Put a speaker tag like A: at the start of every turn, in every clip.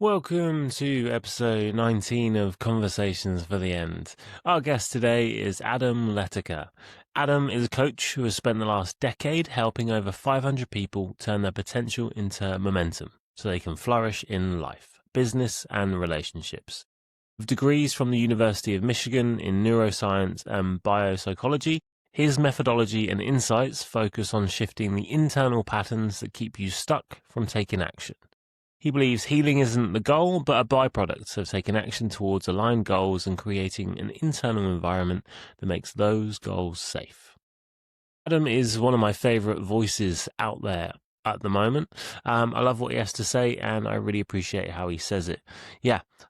A: Welcome to episode 19 of Conversations for the End. Our guest today is Adam Letica. Adam is a coach who has spent the last decade helping over 500 people turn their potential into momentum so they can flourish in life, business, and relationships. With degrees from the University of Michigan in neuroscience and biopsychology, his methodology and insights focus on shifting the internal patterns that keep you stuck from taking action. He believes healing isn't the goal, but a byproduct of taking action towards aligned goals and creating an internal environment that makes those goals safe. Adam is one of my favorite voices out there at the moment. I love what he has to say, and I really appreciate how he says it.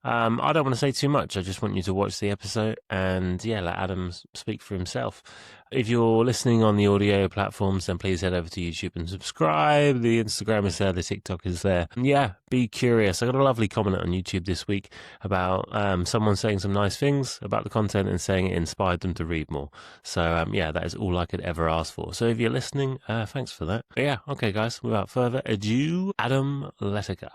A: I don't want to say too much. I just want you to watch the episode and let Adam speak for himself. If you're listening on the audio platforms, then please head over to YouTube and subscribe. The Instagram is there, the TikTok is there. Be curious. I got a lovely comment on YouTube this week about someone saying some nice things about the content and saying it inspired them to read more. So that is all I could ever ask for. So if you're listening, thanks for that. But okay guys, without further ado, Adam Letica.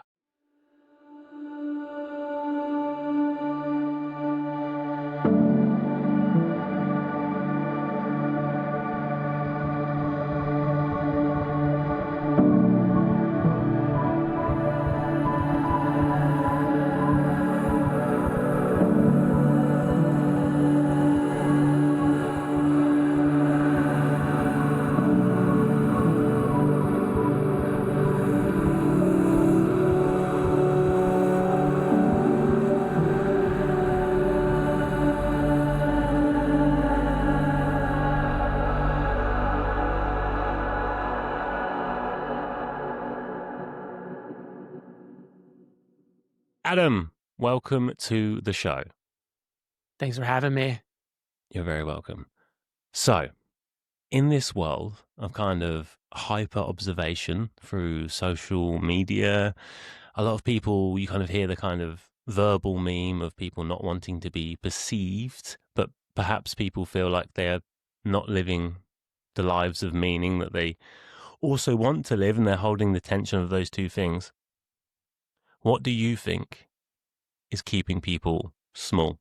A: Adam, welcome to the show.
B: Thanks for having me.
A: You're very welcome. So, in this world of kind of hyper observation through social media, a lot of people, you kind of hear the kind of verbal meme of people not wanting to be perceived, but perhaps people feel like they're not living the lives of meaning that they also want to live, and they're holding the tension of those two things. What do you think is keeping people small?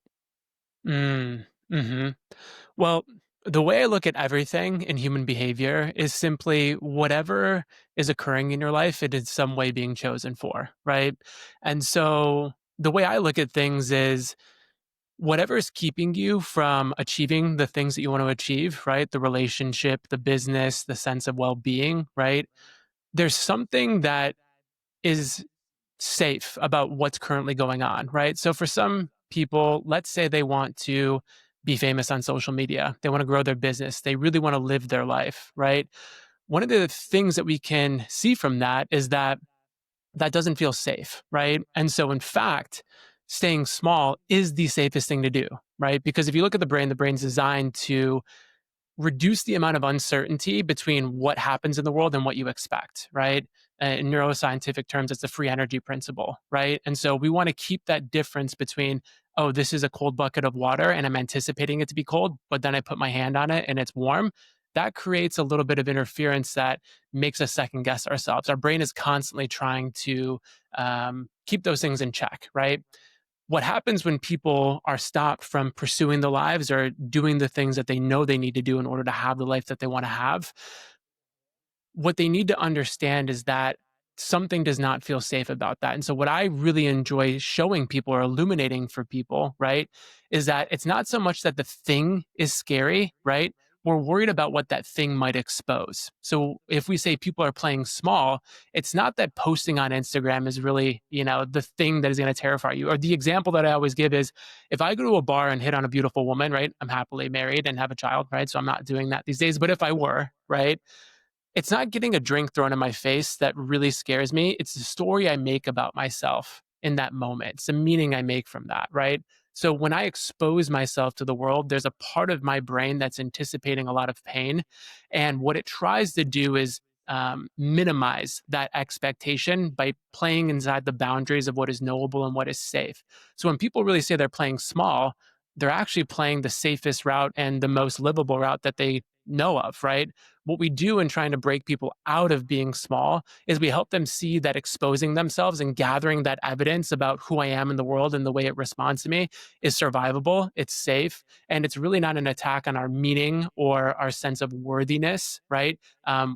B: Well, the way I look at everything in human behavior is simply whatever is occurring in your life, it is some way being chosen for, right? And so the way I look at things is whatever is keeping you from achieving the things that you want to achieve, right? The relationship, the business, the sense of well-being, right? There's something that is safe about what's currently going on, right? So for some people, let's say they want to be famous on social media, they want to grow their business, they really want to live their life, right? One of the things that we can see from that is that that doesn't feel safe, right? And so in fact, staying small is the safest thing to do, right? Because if you look at the brain's designed to reduce the amount of uncertainty between what happens in the world and what you expect, right? In neuroscientific terms, it's the free energy principle, right? And so we want to keep that difference between, oh, this is a cold bucket of water and I'm anticipating it to be cold, but then I put my hand on it and it's warm. That creates a little bit of interference that makes us second guess ourselves. Our brain is constantly trying to keep those things in check, right? What happens when people are stopped from pursuing the lives or doing the things that they know they need to do in order to have the life that they want to have? What they need to understand is that something does not feel safe about that. And so what I really enjoy showing people or illuminating for people, right, is that it's not so much that the thing is scary, right? We're worried about what that thing might expose. So if we say people are playing small, it's not that posting on Instagram is really, the thing that is going to terrify you. Or the example that I always give is if I go to a bar and hit on a beautiful woman, right? I'm happily married and have a child, right? So I'm not doing that these days. But if I were, right? It's not getting a drink thrown in my face that really scares me. It's the story I make about myself in that moment. It's the meaning I make from that, right? So when I expose myself to the world, there's a part of my brain that's anticipating a lot of pain. And what it tries to do is minimize that expectation by playing inside the boundaries of what is knowable and what is safe. So when people really say they're playing small, they're actually playing the safest route and the most livable route that they know of, right? What we do in trying to break people out of being small is we help them see that exposing themselves and gathering that evidence about who I am in the world and the way it responds to me is survivable, it's safe, and it's really not an attack on our meaning or our sense of worthiness, right?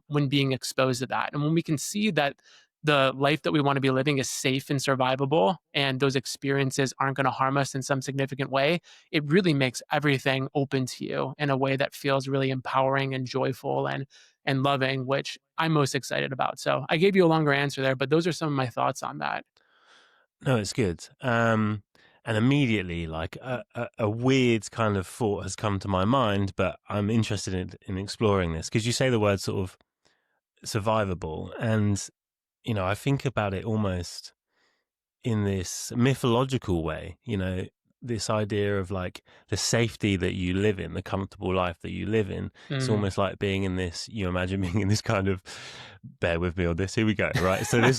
B: When being exposed to that. And when we can see that the life that we want to be living is safe and survivable, and those experiences aren't going to harm us in some significant way, it really makes everything open to you in a way that feels really empowering and joyful and loving, which I'm most excited about. So I gave you a longer answer there, but those are some of my thoughts on that.
A: No, it's good. And immediately, like a weird kind of thought has come to my mind, but I'm interested in exploring this because you say the word sort of survivable, and I think about it almost in this mythological way. This idea of like the safety that you live in, the comfortable life that you live in. It's
B: Mm.
A: almost like being in this. You imagine being in this kind of. Bear with me on this. Here we go. Right. So this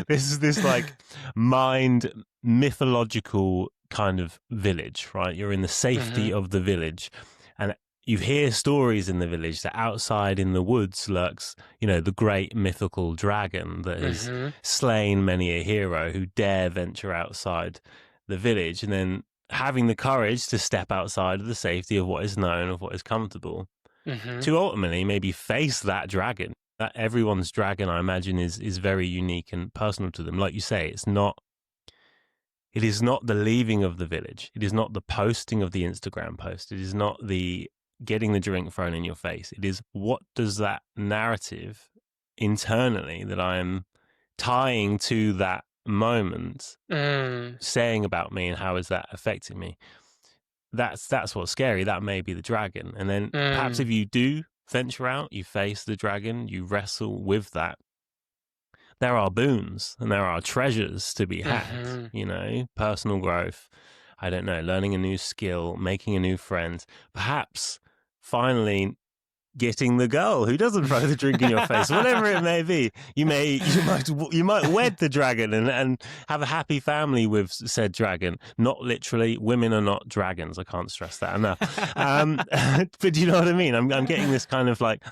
A: this is this like mind mythological kind of village. Right. You're in the safety
B: Mhm.
A: of the village, and you hear stories in the village that outside in the woods lurks, the great mythical dragon that has
B: Mhm.
A: slain many a hero who dare venture outside the village, and then having the courage to step outside of the safety of what is known, of what is comfortable,
B: Mhm.
A: to ultimately maybe face that dragon. That everyone's dragon, I imagine, is very unique and personal to them. Like you say, it is not the leaving of the village. It is not the posting of the Instagram post. It is not the getting the drink thrown in your face. It is, what does that narrative internally that I am tying to that moment
B: Mm.
A: saying about me, and how is that affecting me? That's what's scary. That may be the dragon. And then perhaps
B: Mm.
A: if you do venture out, you face the dragon, you wrestle with that, there are boons and there are treasures to be had,
B: Mhm.
A: personal growth. I don't know, learning a new skill, making a new friend, perhaps finally getting the girl who doesn't throw the drink in your face, whatever it may be. You might wed the dragon and have a happy family with said dragon. Not literally, women are not dragons. I can't stress that enough. But do you know what I mean? I'm getting this kind of like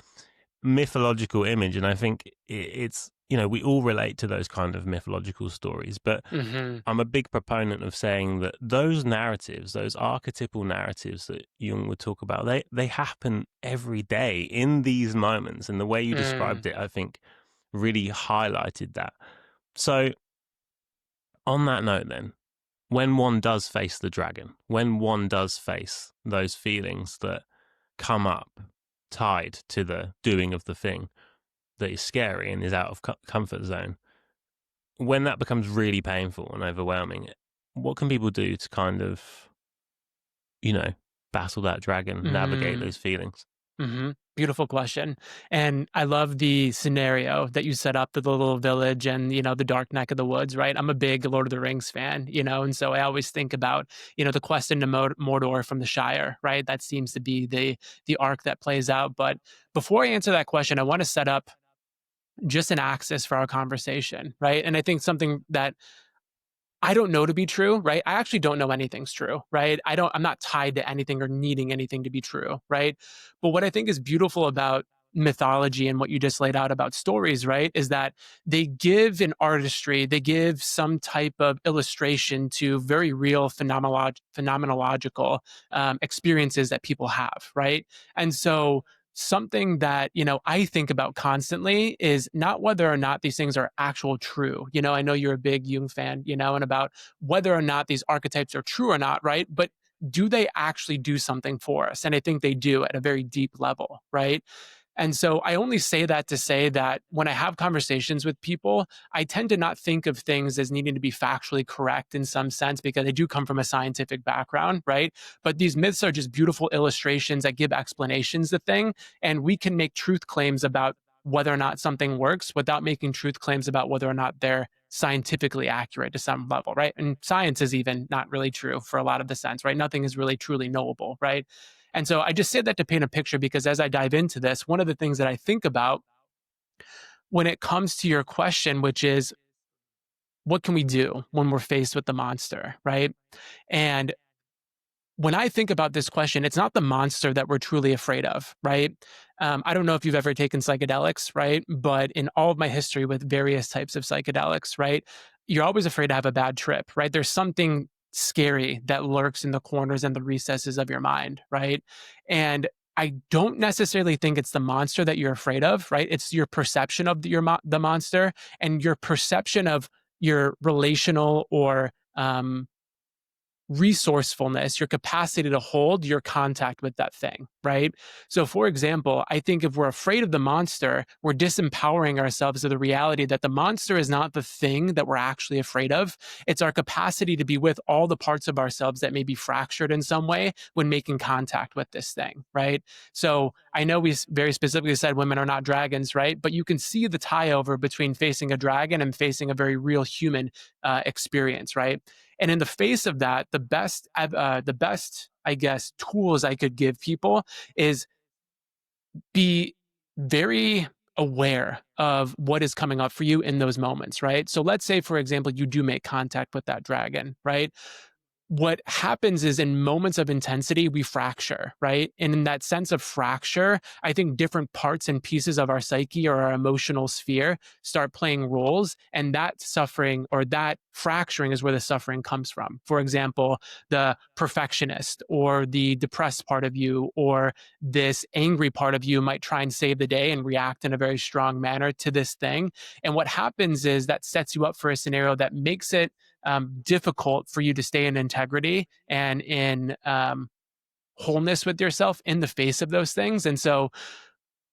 A: mythological image, and I think it's we all relate to those kind of mythological stories, but
B: Mhm.
A: I'm a big proponent of saying that those narratives, those archetypal narratives that Jung would talk about, they happen every day in these moments, and the way you
B: Mm.
A: described it, I think, really highlighted that. So on that note, then, when one does face the dragon, when one does face those feelings that come up tied to the doing of the thing that is scary and is out of comfort zone, when that becomes really painful and overwhelming, what can people do to kind of, you know, battle that dragon, navigate
B: Mm.
A: those feelings?
B: Mhm. Beautiful question. And I love the scenario that you set up, the little village and, the dark neck of the woods, right? I'm a big Lord of the Rings fan, and so I always think about, the quest into Mordor from the Shire, right? That seems to be the arc that plays out. But before I answer that question, I want to set up just an axis for our conversation, right? And I think something that I don't know to be true, right? I actually don't know anything's true, right? I'm not tied to anything or needing anything to be true, right? But what I think is beautiful about mythology and what you just laid out about stories, right, is that they give an artistry, they give some type of illustration to very real phenomenological experiences that people have, right? And so something that I think about constantly is not whether or not these things are actual true. I know you're a big Jung fan, and about whether or not these archetypes are true or not, right? But do they actually do something for us? And I think they do at a very deep level, right? And so I only say that to say that when I have conversations with people, I tend to not think of things as needing to be factually correct in some sense because they do come from a scientific background, right? But these myths are just beautiful illustrations that give explanations to thing. And we can make truth claims about whether or not something works without making truth claims about whether or not they're scientifically accurate to some level, right? And science is even not really true for a lot of the sense, right? Nothing is really truly knowable, right? And so I just say that to paint a picture because as I dive into this, one of the things that I think about when it comes to your question, which is what can we do when we're faced with the monster, right? And when I think about this question, it's not the monster that we're truly afraid of, right? I don't know if you've ever taken psychedelics, right? But in all of my history with various types of psychedelics, right, you're always afraid to have a bad trip, right? There's something scary that lurks in the corners and the recesses of your mind, right? And I don't necessarily think it's the monster that you're afraid of, right? It's your perception of the monster and your perception of your relational or resourcefulness, your capacity to hold your contact with that thing, right? So, for example, I think if we're afraid of the monster, we're disempowering ourselves of the reality that the monster is not the thing that we're actually afraid of. It's our capacity to be with all the parts of ourselves that may be fractured in some way when making contact with this thing, right? So, I know we very specifically said women are not dragons, right? But you can see the tie over between facing a dragon and facing a very real human experience, right? And in the face of that, the best, I guess, tools I could give people is be very aware of what is coming up for you in those moments, right? So let's say, for example, you do make contact with that dragon, right? What happens is in moments of intensity, we fracture, right? And in that sense of fracture, I think different parts and pieces of our psyche or our emotional sphere start playing roles. And that suffering or that fracturing is where the suffering comes from. For example, the perfectionist or the depressed part of you or this angry part of you might try and save the day and react in a very strong manner to this thing. And what happens is that sets you up for a scenario that makes it difficult for you to stay in integrity and in wholeness with yourself in the face of those things. And so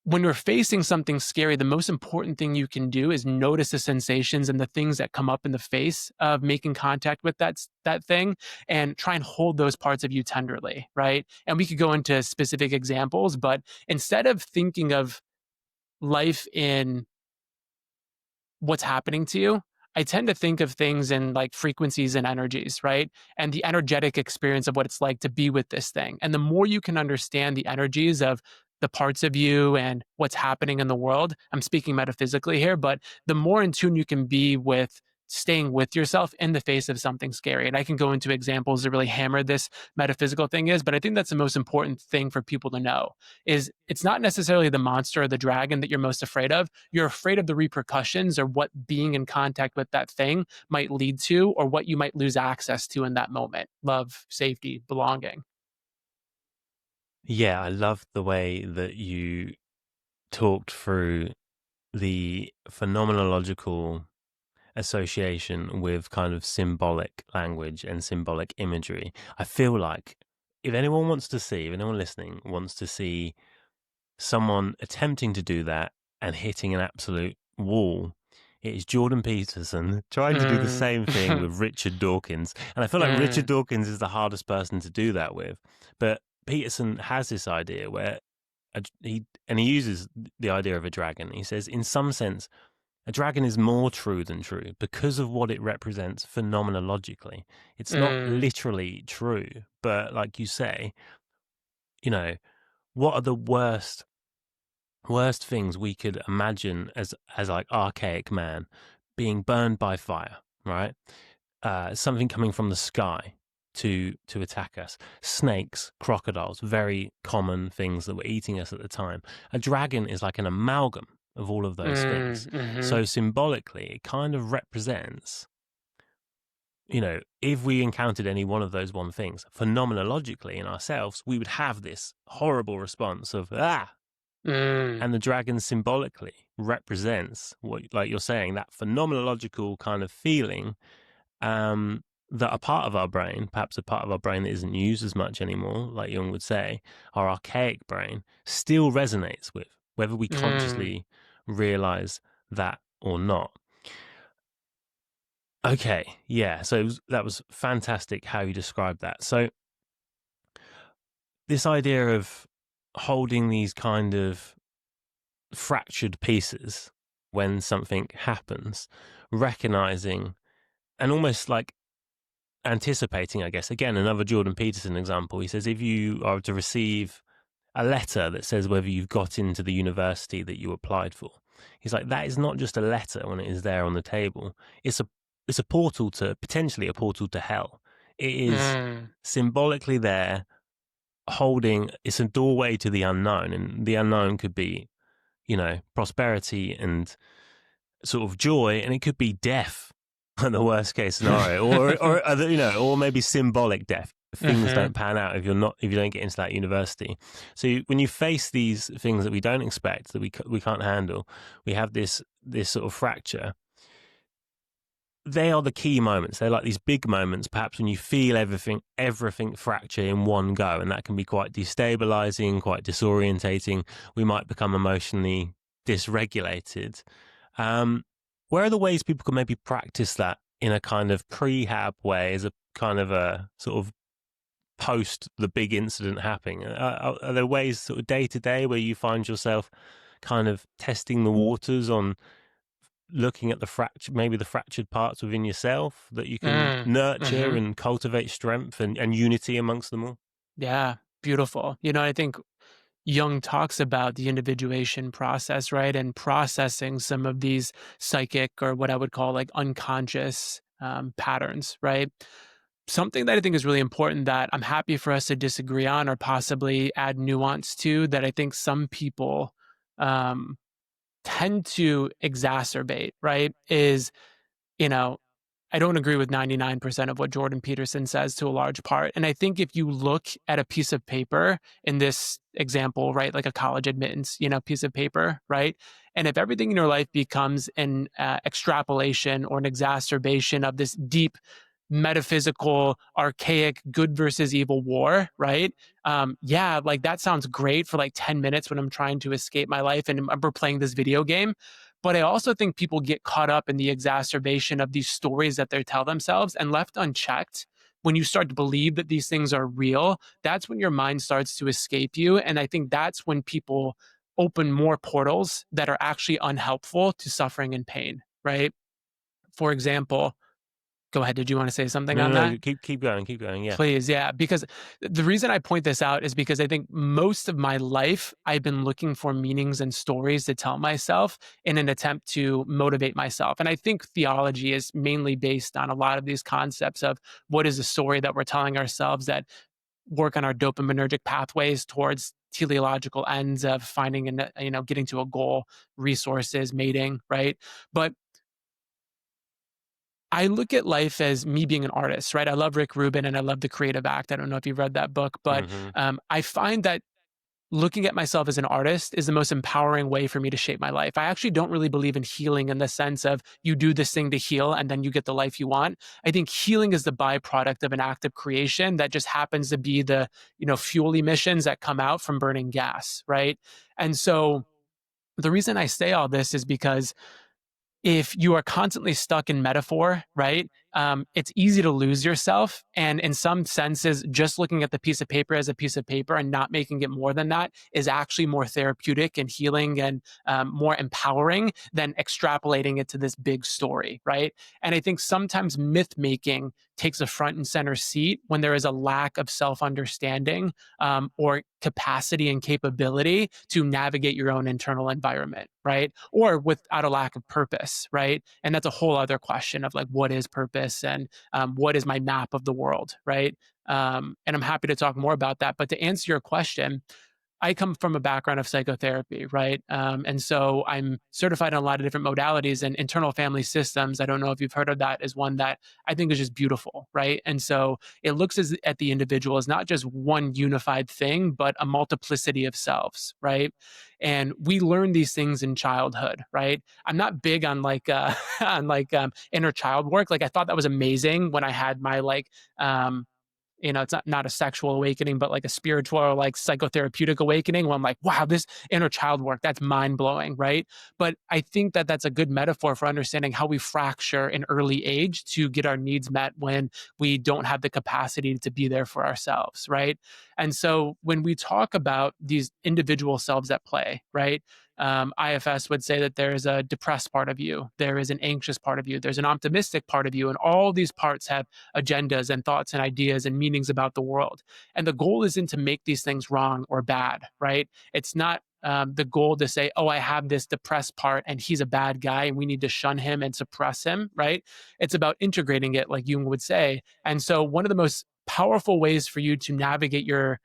B: when you're facing something scary, the most important thing you can do is notice the sensations and the things that come up in the face of making contact with that thing and try and hold those parts of you tenderly, right? And we could go into specific examples, but instead of thinking of life in what's happening to you, I tend to think of things in like frequencies and energies, right? And the energetic experience of what it's like to be with this thing. And the more you can understand the energies of the parts of you and what's happening in the world, I'm speaking metaphysically here, but the more in tune you can be with staying with yourself in the face of something scary. And I can go into examples to really hammer this metaphysical thing is, but I think that's the most important thing for people to know is it's not necessarily the monster or the dragon that you're most afraid of. You're afraid of the repercussions or what being in contact with that thing might lead to or what you might lose access to in that moment. Love, safety, belonging.
A: Yeah, I love the way that you talked through the phenomenological association with kind of symbolic language and symbolic imagery. I feel like if anyone wants to see, if anyone listening wants to see someone attempting to do that and hitting an absolute wall, it is Jordan Peterson trying to do the
B: Mm.
A: same thing with Richard Dawkins. And I feel like Richard
B: Mm.
A: Dawkins is the hardest person to do that with. But Peterson has this idea where he uses the idea of a dragon. He says, in some sense, a dragon is more true than true because of what it represents phenomenologically. It's not
B: Mm.
A: literally true, but like you say, you know, what are the worst things we could imagine as like archaic man being burned by fire, right? Something coming from the sky to attack us. Snakes, crocodiles, very common things that were eating us at the time. A dragon is like an amalgam of all of those
B: Mm.
A: things.
B: Mhm.
A: So symbolically, it kind of represents, if we encountered any one of those one things, phenomenologically in ourselves, we would have this horrible response of, ah,
B: Mm.
A: and the dragon symbolically represents what, like you're saying, that phenomenological kind of feeling that a part of our brain, perhaps a part of our brain that isn't used as much anymore, like Jung would say, our archaic brain still resonates with, whether we
B: Mm.
A: consciously realize that or not. Okay, yeah, so that was fantastic how you described that. So this idea of holding these kind of fractured pieces when something happens, recognizing and almost like anticipating, I guess. Again, another Jordan Peterson example. He says if you are to receive a letter that says whether you've got into the university that you applied for, he's like, that is not just a letter when it is there on the table. It's a portal to potentially a portal to hell. It is
B: Mm.
A: symbolically there, holding, it's a doorway to the unknown, and the unknown could be, prosperity and sort of joy, and it could be death in the worst case scenario, or maybe symbolic death if things
B: Hmm.
A: don't pan out, if you don't get into that university. So when you face these things that we don't expect, that we can't handle, we have this sort of fracture. They are the key moments. They're like these big moments, perhaps when you feel everything fracture in one go, and that can be quite destabilizing, quite disorientating. We might become emotionally dysregulated. Um, where are the ways people can maybe practice that in a kind of prehab way, as a kind of a sort of post the big incident happening? Are there ways sort of day to day where you find yourself kind of testing the waters on looking at maybe the fractured parts within yourself, that you can
B: Mm.
A: nurture
B: Hmm.
A: and cultivate strength and unity amongst them all?
B: Yeah, beautiful. I think Jung talks about the individuation process, right? And processing some of these psychic, or what I would call like unconscious patterns, right? Something that I think is really important that I'm happy for us to disagree on, or possibly add nuance to, that I think some people um, tend to exacerbate, right? Is, you know, I don't agree with 99% of what Jordan Peterson says, to a large part. And I think if you look at a piece of paper in this example, right, like a college admittance, piece of paper, right? And if everything in your life becomes an extrapolation or an exacerbation of this deep metaphysical, archaic good versus evil war, right? Yeah, like that sounds great for like 10 minutes when I'm trying to escape my life and remember playing this video game. But I also think people get caught up in the exacerbation of these stories that they tell themselves, and left unchecked. When you start to believe that these things are real, that's when your mind starts to escape you. And I think that's when people open more portals that are actually unhelpful to suffering and pain, right? For example, go ahead. Did you want to say something
A: No,
B: on
A: no,
B: that?
A: no. Keep going. Keep going. Yeah.
B: Please, yeah, because the reason I point this out is because I think most of my life I've been looking for meanings and stories to tell myself in an attempt to motivate myself. And I think theology is mainly based on a lot of these concepts of what is a story that we're telling ourselves that work on our dopaminergic pathways towards teleological ends of finding and getting to a goal, resources, mating, right? But I look at life as me being an artist, right? I love Rick Rubin and I love The Creative Act. I don't know if you've read that book, but
A: Hmm.
B: I find that looking at myself as an artist is the most empowering way for me to shape my life. I actually don't really believe in healing in the sense of you do this thing to heal and then you get the life you want. I think healing is the byproduct of an act of creation that just happens to be the, fuel emissions that come out from burning gas, right? And so the reason I say all this is because if you are constantly stuck in metaphor, right? It's easy to lose yourself. And in some senses, just looking at the piece of paper as a piece of paper and not making it more than that is actually more therapeutic and healing and more empowering than extrapolating it to this big story, right? And I think sometimes myth making takes a front and center seat when there is a lack of self understanding or capacity and capability to navigate your own internal environment, right? Or without a lack of purpose, right? And that's a whole other question of like, what is purpose and what is my map of the world, right? And I'm happy to talk more about that. But to answer your question, I come from a background of psychotherapy, right? And so I'm certified in a lot of different modalities, and internal family systems. I don't know if you've heard of that, is one that I think is just beautiful, right? And so it looks at the individual as not just one unified thing, but a multiplicity of selves, right? And we learn these things in childhood, right? I'm not big on like on like inner child work. Like I thought that was amazing when I had my like it's not a sexual awakening, but like a spiritual or like psychotherapeutic awakening where I'm like, wow, this inner child work, that's mind blowing, right? But I think that that's a good metaphor for understanding how we fracture in early age to get our needs met when we don't have the capacity to be there for ourselves, right? And so when we talk about these individual selves at play, right? IFS would say that there is a depressed part of you, there is an anxious part of you, there's an optimistic part of you, and all these parts have agendas and thoughts and ideas and meanings about the world. And the goal isn't to make these things wrong or bad, right? It's not the goal to say, oh, I have this depressed part and he's a bad guy and we need to shun him and suppress him, right? It's about integrating it, like Jung would say. And so, one of the most powerful ways for you to navigate your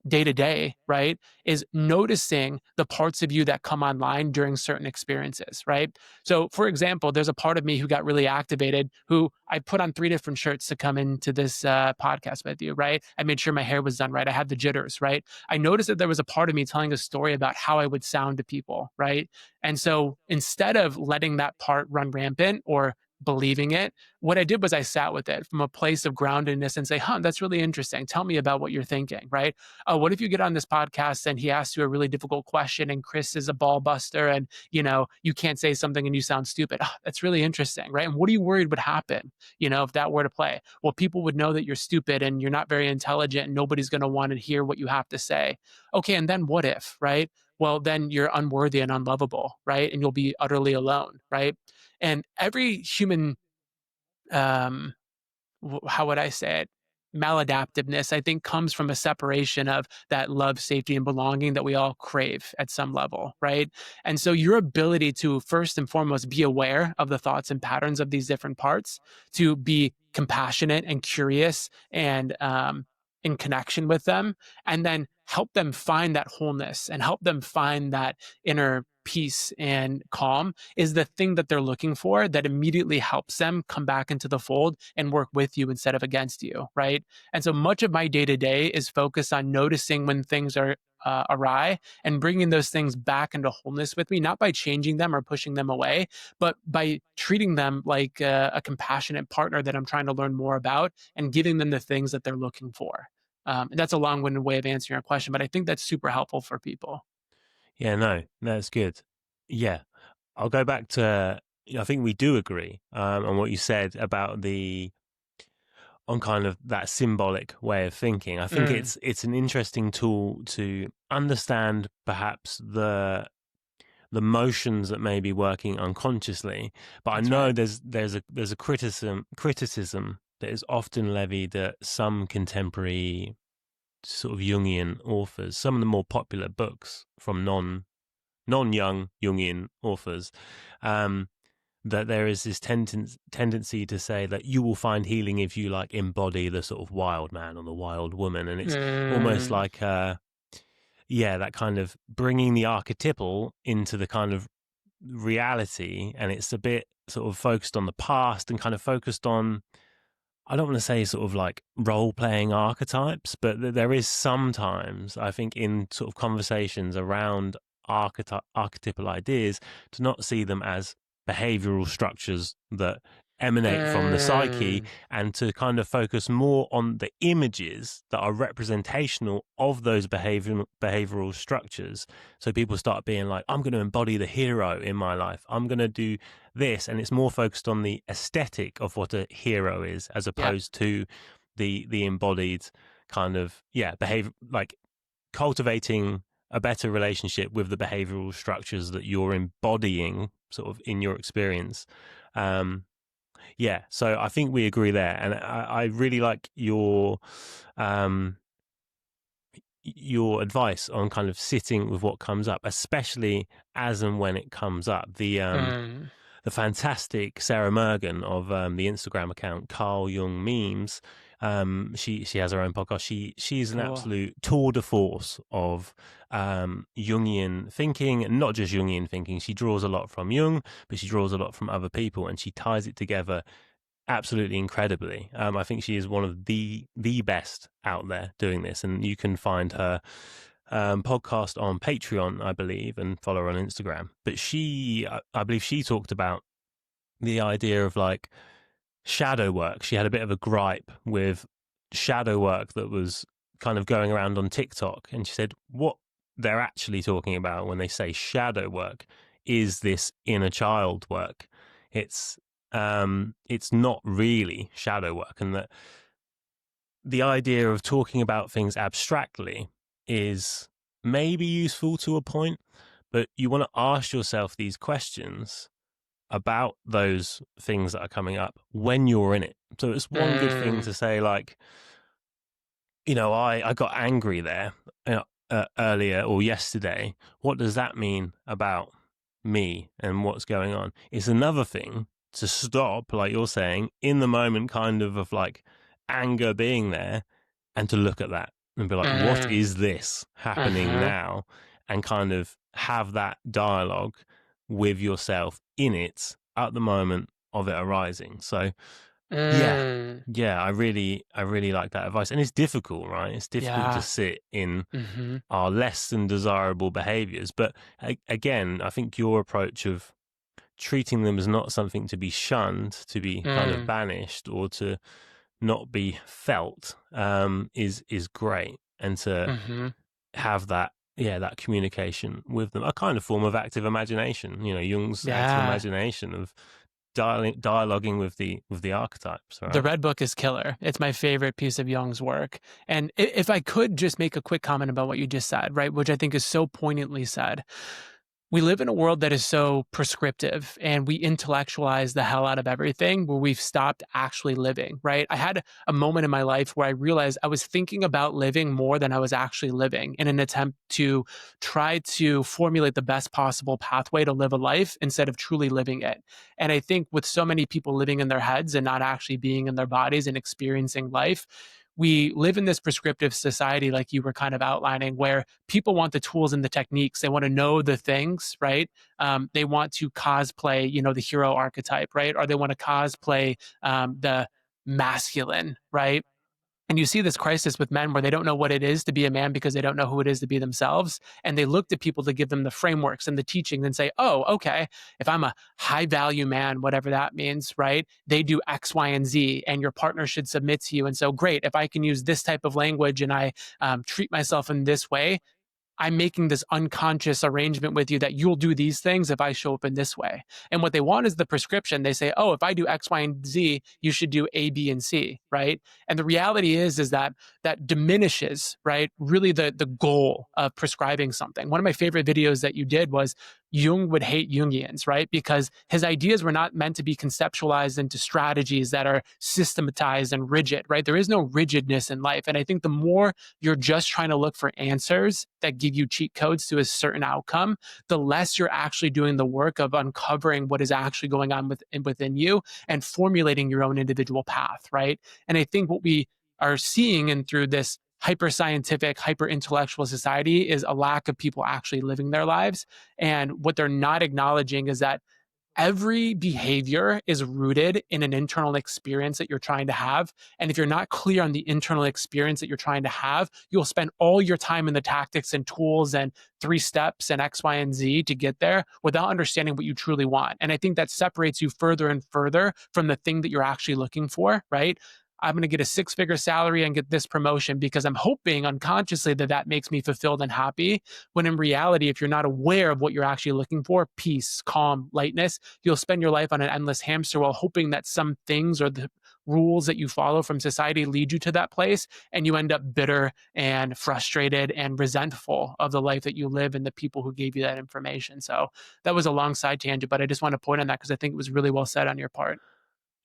B: day to day, right, is noticing the parts of you that come online during certain experiences, right? So, for example, there's a part of me who got really activated, who I put on 3 different shirts to come into this podcast with you, right? I made sure my hair was done right. I had the jitters, right? I noticed that there was a part of me telling a story about how I would sound to people, right? And so instead of letting that part run rampant or believing it, what I did was I sat with it from a place of groundedness and say, huh, that's really interesting. Tell me about what you're thinking, right? Oh, what if you get on this podcast and he asks you a really difficult question and Chris is a ball buster and, you can't say something and you sound stupid. Oh, that's really interesting, right? And what are you worried would happen, if that were to play? Well, people would know that you're stupid and you're not very intelligent and nobody's going to want to hear what you have to say. Okay, and then what if, right? Well, then you're unworthy and unlovable, right? And you'll be utterly alone, right? And every human, um, how would I say it? Maladaptiveness, I think, comes from a separation of that love, safety, and belonging that we all crave at some level, right? And so, your ability to first and foremost be aware of the thoughts and patterns of these different parts, to be compassionate and curious and in connection with them, and then help them find that wholeness and help them find that inner peace and calm is the thing that they're looking for that immediately helps them come back into the fold and work with you instead of against you, right? And so much of my day to day is focused on noticing when things are awry and bringing those things back into wholeness with me, not by changing them or pushing them away, but by treating them like a compassionate partner that I'm trying to learn more about and giving them the things that they're looking for. And that's a long-winded way of answering your question, but I think that's super helpful for people.
A: Yeah, no, that's good. Yeah, I'll go back to, I think we do agree on what you said about on kind of that symbolic way of thinking. I think
B: Mm,
A: it's an interesting tool to understand perhaps the motions that may be working unconsciously. But I
B: that's
A: know
B: right.
A: there's a criticism that is often levied at some contemporary sort of Jungian authors, some of the more popular books from non-young Jungian authors, that there is this tendency to say that you will find healing if you like embody the sort of wild man or the wild woman, and it's almost
B: Mm,
A: like that kind of bringing the archetypal into the kind of reality, and it's a bit sort of focused on the past and kind of focused on, I don't want to say sort of like role playing archetypes, but there is sometimes, I think, in sort of conversations around archetypal ideas, to not see them as behavioral structures that emanate from the psyche,
B: mm,
A: and to kind of focus more on the images that are representational of those behavioral structures. So people start being like, I'm going to embody the hero in my life. I'm going to do this, and it's more focused on the aesthetic of what a hero is, as
B: yeah,
A: opposed to the embodied kind of behavior, like cultivating a better relationship with the behavioral structures that you're embodying sort of in your experience. um so I think we agree there, and I really like um your advice on kind of sitting with what comes up, especially as and when it comes up.
B: mm,
A: The fantastic Sarah Morgan of the Instagram account Carl Jung Memes. She has her own podcast. She's an
B: cool.
A: absolute tour de force of Jungian thinking, and not just Jungian thinking. She draws a lot from Jung, but she draws a lot from other people, and she ties it together absolutely incredibly. I think she is one of the best out there doing this, and you can find her podcast on Patreon, I believe, and follow her on Instagram. But I believe she talked about the idea of like shadow work. She had a bit of a gripe with shadow work that was kind of going around on TikTok, and she said what they're actually talking about when they say shadow work is this inner child work. It's not really shadow work, and that the idea of talking about things abstractly is maybe useful to a point, but you want to ask yourself these questions about those things that are coming up when you're in it. So it's one good thing
B: Mm,
A: to say, like, I got angry there. earlier or yesterday, what does that mean about me and what's going on? It's another thing to stop, like you're saying, in the moment kind of like anger being there, and to look at that and be like, what
B: Mm,
A: is this happening
B: mhm,
A: now? And kind of have that dialogue with yourself in it at the moment of it arising. So yeah,
B: mm,
A: yeah, I really like that advice. And it's difficult, right? It's difficult to
B: yeah,
A: sit in
B: mhm,
A: our less than desirable behaviors. But again, I think your approach of treating them as not something to be shunned, to be kind of
B: mm,
A: banished, or to not be felt, is great. And to
B: mhm,
A: have that, yeah, that communication with them, a kind of form of active imagination, Jung's active
B: yeah.
A: imagination of dialoguing with the archetypes,
B: The
A: right?
B: Red Book is killer. It's my favorite piece of Jung's work. And if I could just make a quick comment about what you just said, right, which I think is so poignantly said. We live in a world that is so prescriptive and we intellectualize the hell out of everything where we've stopped actually living, right? I had a moment in my life where I realized I was thinking about living more than I was actually living in an attempt to try to formulate the best possible pathway to live a life instead of truly living it. And I think with so many people living in their heads and not actually being in their bodies and experiencing life, we live in this prescriptive society, like you were kind of outlining, where people want the tools and the techniques. They want to know the things, right? They want to cosplay, the hero archetype, right? Or they want to cosplay the masculine, right? And you see this crisis with men where they don't know what it is to be a man because they don't know who it is to be themselves. And they look to people to give them the frameworks and the teaching and say, oh, okay, if I'm a high value man, whatever that means, right? They do X, Y, and Z, and your partner should submit to you. And so, great, if I can use this type of language and I treat myself in this way, I'm making this unconscious arrangement with you that you'll do these things if I show up in this way. And what they want is the prescription. They say, oh, if I do X, Y, and Z, you should do A, B, and C, right? And the reality is that that diminishes, right, really the goal of prescribing something. One of my favorite videos that you did was Jung would hate Jungians, right? Because his ideas were not meant to be conceptualized into strategies that are systematized and rigid, right? There is no rigidness in life. And I think the more you're just trying to look for answers that give you cheat codes to a certain outcome, the less you're actually doing the work of uncovering what is actually going on within you and formulating your own individual path, right? And I think what we are seeing and through this hyper scientific, hyper intellectual society is a lack of people actually living their lives. And what they're not acknowledging is that every behavior is rooted in an internal experience that you're trying to have. And if you're not clear on the internal experience that you're trying to have, you'll spend all your time in the tactics and tools and 3 steps and X, Y, and Z to get there without understanding what you truly want. And I think that separates you further and further from the thing that you're actually looking for, right? I'm going to get a 6-figure salary and get this promotion because I'm hoping unconsciously that that makes me fulfilled and happy. When in reality, if you're not aware of what you're actually looking for, peace, calm, lightness, you'll spend your life on an endless hamster wheel, hoping that some things or the rules that you follow from society lead you to that place. And you end up bitter and frustrated and resentful of the life that you live and the people who gave you that information. So that was a long side tangent, but I just want to point on that because I think it was really well said on your part.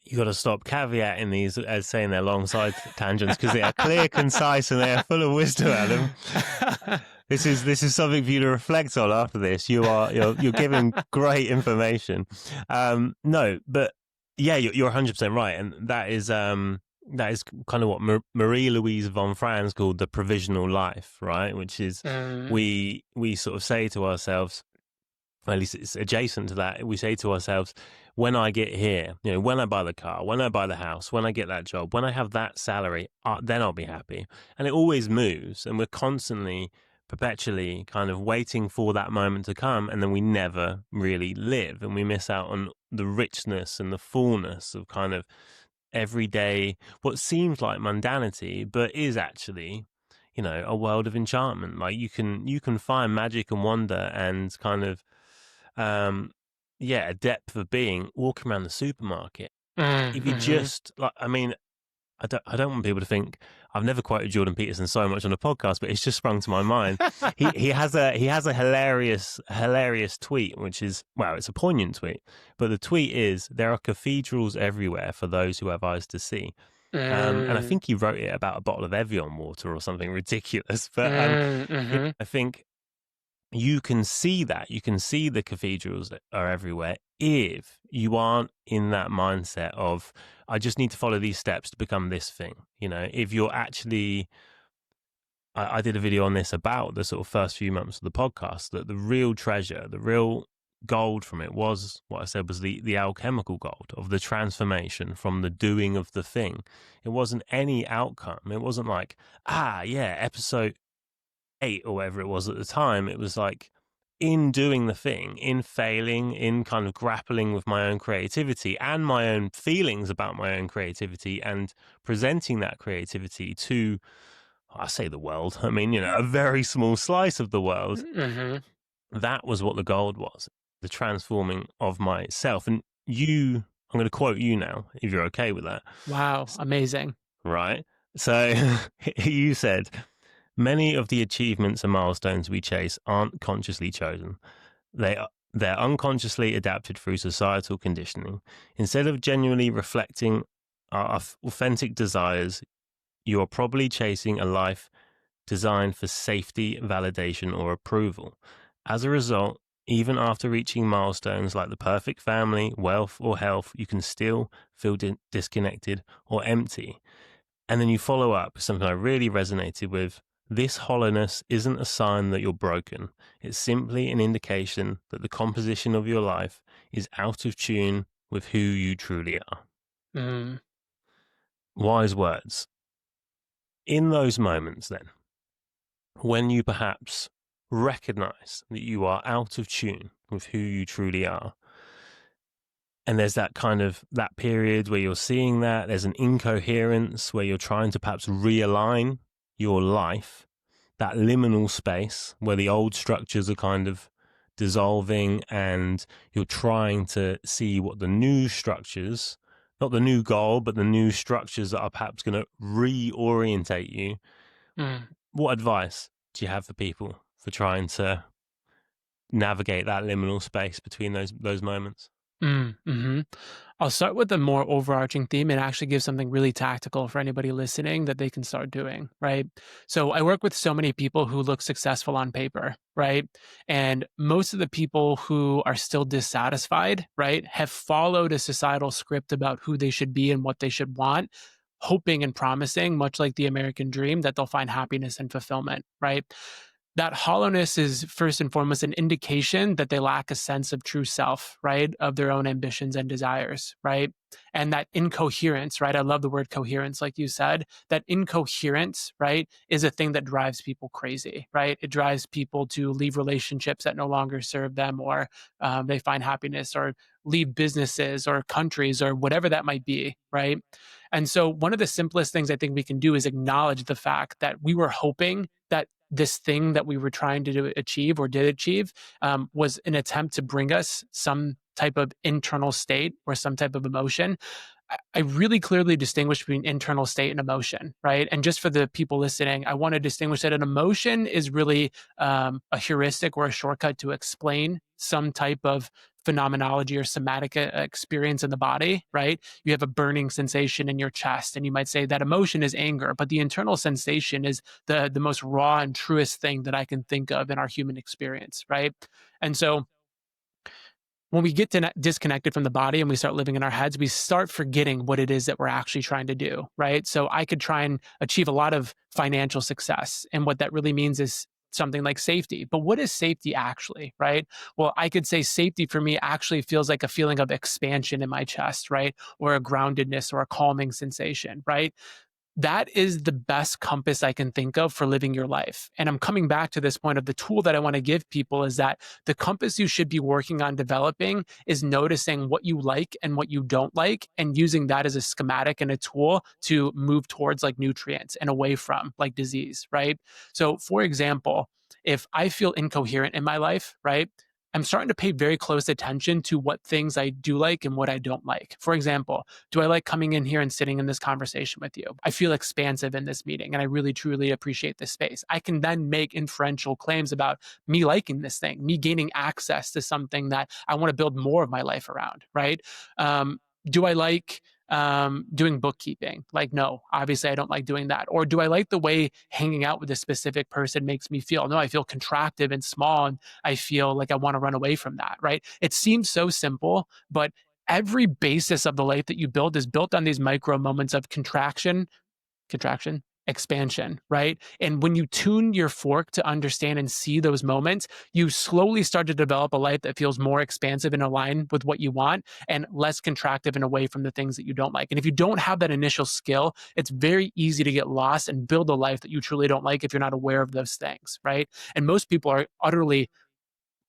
A: You got to stop caveating these as saying they're long side tangents, because they are clear, concise, and they are full of wisdom, Adam. This is something for you to reflect on after this. You're giving great information. No, but yeah, you're 100% right, and that is kind of what Marie Louise von Franz called the provisional life, right? Which is
B: Mm,
A: we sort of say to ourselves, at least it's adjacent to that. We say to ourselves, when I get here, when I buy the car, when I buy the house, when I get that job, when I have that salary, then I'll be happy. And it always moves, and we're constantly, perpetually kind of waiting for that moment to come. And then we never really live, and we miss out on the richness and the fullness of kind of everyday, what seems like mundanity, but is actually, a world of enchantment. Like you can find magic and wonder and kind of, a depth of being walking around the supermarket. If you
B: mhm.
A: just like, I mean, I don't want people to think I've never quoted Jordan Peterson so much on a podcast, but it's just sprung to my mind. He has a hilarious tweet, which is, well, it's a poignant tweet, but the tweet is, there are cathedrals everywhere for those who have eyes to see. And I
B: Mm,
A: think he wrote it about a bottle of Evian water or something ridiculous. But
B: mm-hmm,
A: I think you can see that. You can see the cathedrals that are everywhere if you aren't in that mindset of, I just need to follow these steps to become this thing. If you're actually, I did a video on this about the sort of first few months of the podcast, that the real treasure, the real gold from it was what I said was the alchemical gold of the transformation from the doing of the thing. It wasn't any outcome. It wasn't like, yeah, episode 8 or whatever it was at the time. It was like, in doing the thing, in failing, in kind of grappling with my own creativity and my own feelings about my own creativity and presenting that creativity to, I say the world, I mean, a very small slice of the world.
B: mm-hmm.
A: That was what the gold was, the transforming of myself. And I'm going to quote you now, if you're okay with that.
B: Wow, amazing.
A: Right. So you said, many of the achievements and milestones we chase aren't consciously chosen. They're unconsciously adapted through societal conditioning. Instead of genuinely reflecting our authentic desires, you are probably chasing a life designed for safety, validation, or approval. As a result, even after reaching milestones like the perfect family, wealth, or health, you can still feel disconnected or empty. And then you follow up with something I really resonated with. This hollowness isn't a sign that you're broken. It's simply an indication that the composition of your life is out of tune with who you truly are.
B: Mm,
A: Wise words. In those moments, then, when you perhaps recognize that you are out of tune with who you truly are, and there's that period where you're seeing that there's an incoherence where you're trying to perhaps realign your life, that liminal space where the old structures are kind of dissolving and you're trying to see what the new structures, not the new goal, but the new structures that are perhaps going to reorientate you.
B: mm,
A: What advice do you have for people for trying to navigate that liminal space between those moments?
B: mm-hmm. I'll start with the more overarching theme and actually give something really tactical for anybody listening that they can start doing, right? So I work with so many people who look successful on paper, right? And most of the people who are still dissatisfied, right, have followed a societal script about who they should be and what they should want, hoping and promising, much like the American dream, that they'll find happiness and fulfillment, right? That hollowness is first and foremost an indication that they lack a sense of true self, right? Of their own ambitions and desires, right? And that incoherence, right? I love the word coherence, like you said. That incoherence, right, is a thing that drives people crazy, right? It drives people to leave relationships that no longer serve them, or they find happiness, or leave businesses or countries or whatever that might be, right? And so, one of the simplest things I think we can do is acknowledge the fact that we were hoping that this thing that we were trying to achieve or did achieve was an attempt to bring us some type of internal state or some type of emotion. I really clearly distinguish between internal state and emotion, right? And just for the people listening, I want to distinguish that an emotion is really a heuristic or a shortcut to explain some type of phenomenology or somatic experience in the body, right? You have a burning sensation in your chest, and you might say that emotion is anger, but the internal sensation is the most raw and truest thing that I can think of in our human experience, right? And so when we get disconnected from the body and we start living in our heads, we start forgetting what it is that we're actually trying to do, right? So I could try and achieve a lot of financial success. And what that really means is something like safety. But what is safety actually, right? Well, I could say safety for me actually feels like a feeling of expansion in my chest, right? Or a groundedness or a calming sensation, right? That is the best compass I can think of for living your life. And I'm coming back to this point of the tool that I want to give people is that the compass you should be working on developing is noticing what you like and what you don't like and using that as a schematic and a tool to move towards like nutrients and away from like disease, right? So, for example, if I feel incoherent in my life, right? I'm starting to pay very close attention to what things I do like and what I don't like. For example, do I like coming in here and sitting in this conversation with you? I feel expansive in this meeting and I really truly appreciate this space. I can then make inferential claims about me liking this thing, me gaining access to something that I want to build more of my life around, right? Do I like doing bookkeeping? Like, no, obviously I don't like doing that. Or do I like the way hanging out with a specific person makes me feel? No, I feel contractive and small, and I feel like I want to run away from that, right? It seems so simple, but every basis of the life that you build is built on these micro moments of contraction, expansion, right? And when you tune your fork to understand and see those moments, you slowly start to develop a life that feels more expansive and aligned with what you want and less contractive and away from the things that you don't like. And if you don't have that initial skill, it's very easy to get lost and build a life that you truly don't like if you're not aware of those things, right? And most people are utterly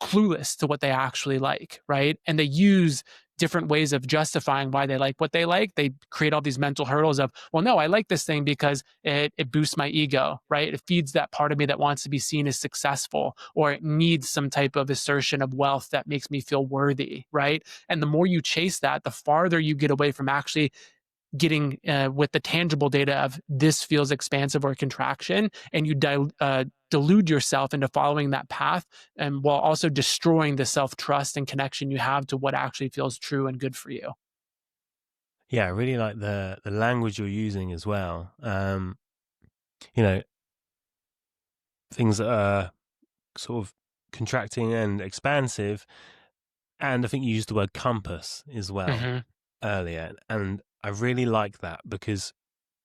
B: clueless to what they actually like, right? And they use different ways of justifying why they like what they like. They create all these mental hurdles of, well, no, I like this thing because it boosts my ego, right? It feeds that part of me that wants to be seen as successful, or it needs some type of assertion of wealth that makes me feel worthy, right? And the more you chase that, the farther you get away from actually getting with the tangible data of this feels expansive or contraction, and you delude yourself into following that path, and while also destroying the self-trust and connection you have to what actually feels true and good for you.
A: Yeah, I really like the language you're using as well. You know, things that are sort of contracting and expansive. And I think you used the word compass as well
B: Hmm.
A: earlier. And I really like that because,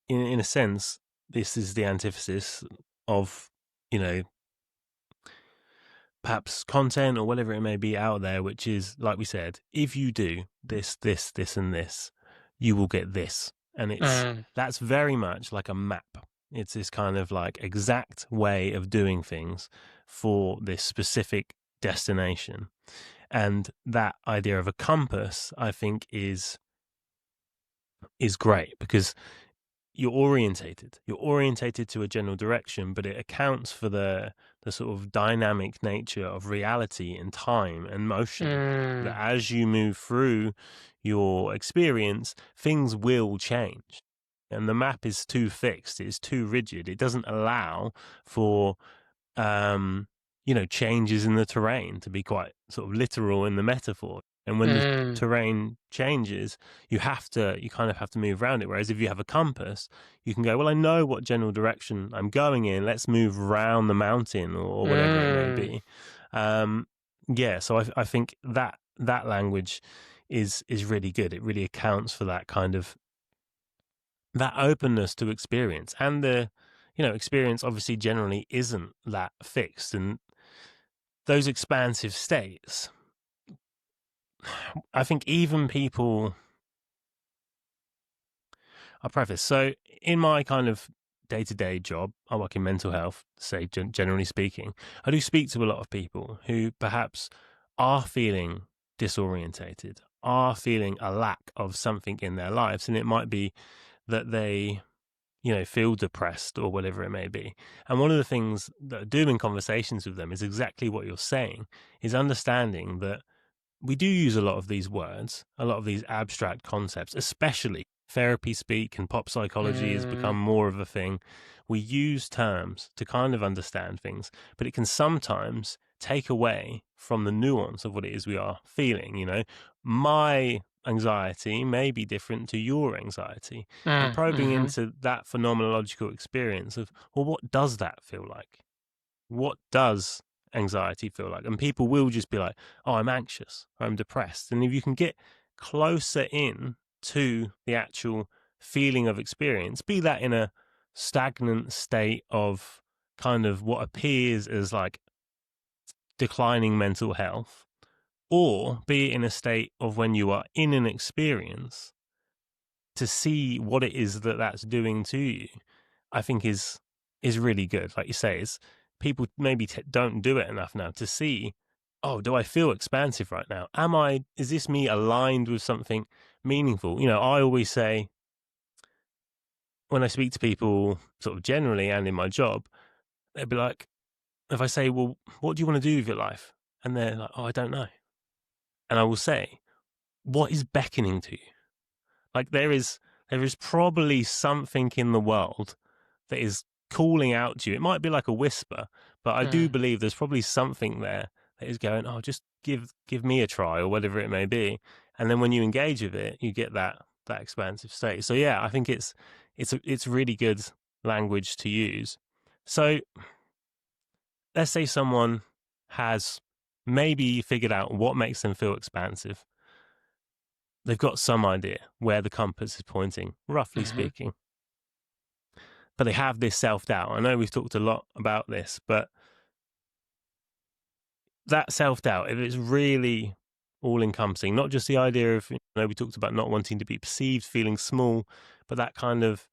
A: in a sense, this is the antithesis of, you know, perhaps content or whatever it may be out there, which is, like we said, if you do this, this, this, and this, you will get this. And
B: Mm,
A: that's very much like a map. It's this kind of like exact way of doing things for this specific destination. And that idea of a compass, I think, is great because you're orientated to a general direction, but it accounts for the sort of dynamic nature of reality and time and motion, that
B: mm,
A: as you move through your experience, things will change. And the map is too fixed, it's too rigid, it doesn't allow for um, changes in the terrain, to be quite sort of literal in the metaphor. And when the
B: mm,
A: terrain changes, you kind of have to move around it. Whereas if you have a compass, you can go, well, I know what general direction I'm going in. Let's move around the mountain, or whatever it may
B: mm,
A: be. Um, yeah, so I think that language is really good. It really accounts for that kind of that openness to experience, and the experience obviously generally isn't that fixed, and those expansive states, I think even people, I preface, so in my kind of day-to-day job, I work in mental health, say generally speaking, I do speak to a lot of people who perhaps are feeling disorientated, are feeling a lack of something in their lives, and it might be that they feel depressed or whatever it may be. And one of the things that I do in conversations with them is exactly what you're saying, is understanding that we do use a lot of these words, a lot of these abstract concepts, especially therapy speak and pop psychology has become
B: mm,
A: more of a thing. We use terms to kind of understand things, but it can sometimes take away from the nuance of what it is we are feeling. My anxiety may be different to your anxiety, and
B: mm,
A: probing
B: mhm,
A: into that phenomenological experience of, well, what does that feel like? What does anxiety feel like? And people will just be like, oh, I'm anxious, or I'm depressed. And if you can get closer in to the actual feeling of experience, be that in a stagnant state of kind of what appears as like declining mental health, or be it in a state of when you are in an experience, to see what it is that that's doing to you, I think is really good. Like you say, it's people maybe don't do it enough now to see, oh, do I feel expansive right now? Is this me aligned with something meaningful? I always say, when I speak to people sort of generally and in my job, they'd be like, if I say, well, what do you want to do with your life? And they're like, oh, I don't know. And I will say, what is beckoning to you? Like there is probably something in the world that is calling out to you. It might be like a whisper, but I do
B: mm,
A: believe there's probably something there that is going, oh, just give me a try, or whatever it may be. And then when you engage with it, you get that that expansive state. So yeah, I think it's really good language to use. So let's say someone has maybe figured out what makes them feel expansive. They've got some idea where the compass is pointing, roughly
B: Hmm.
A: speaking, but they have this self-doubt. I know we've talked a lot about this, but that self-doubt, if it's really all-encompassing, not just the idea of, we talked about not wanting to be perceived, feeling small, but that kind of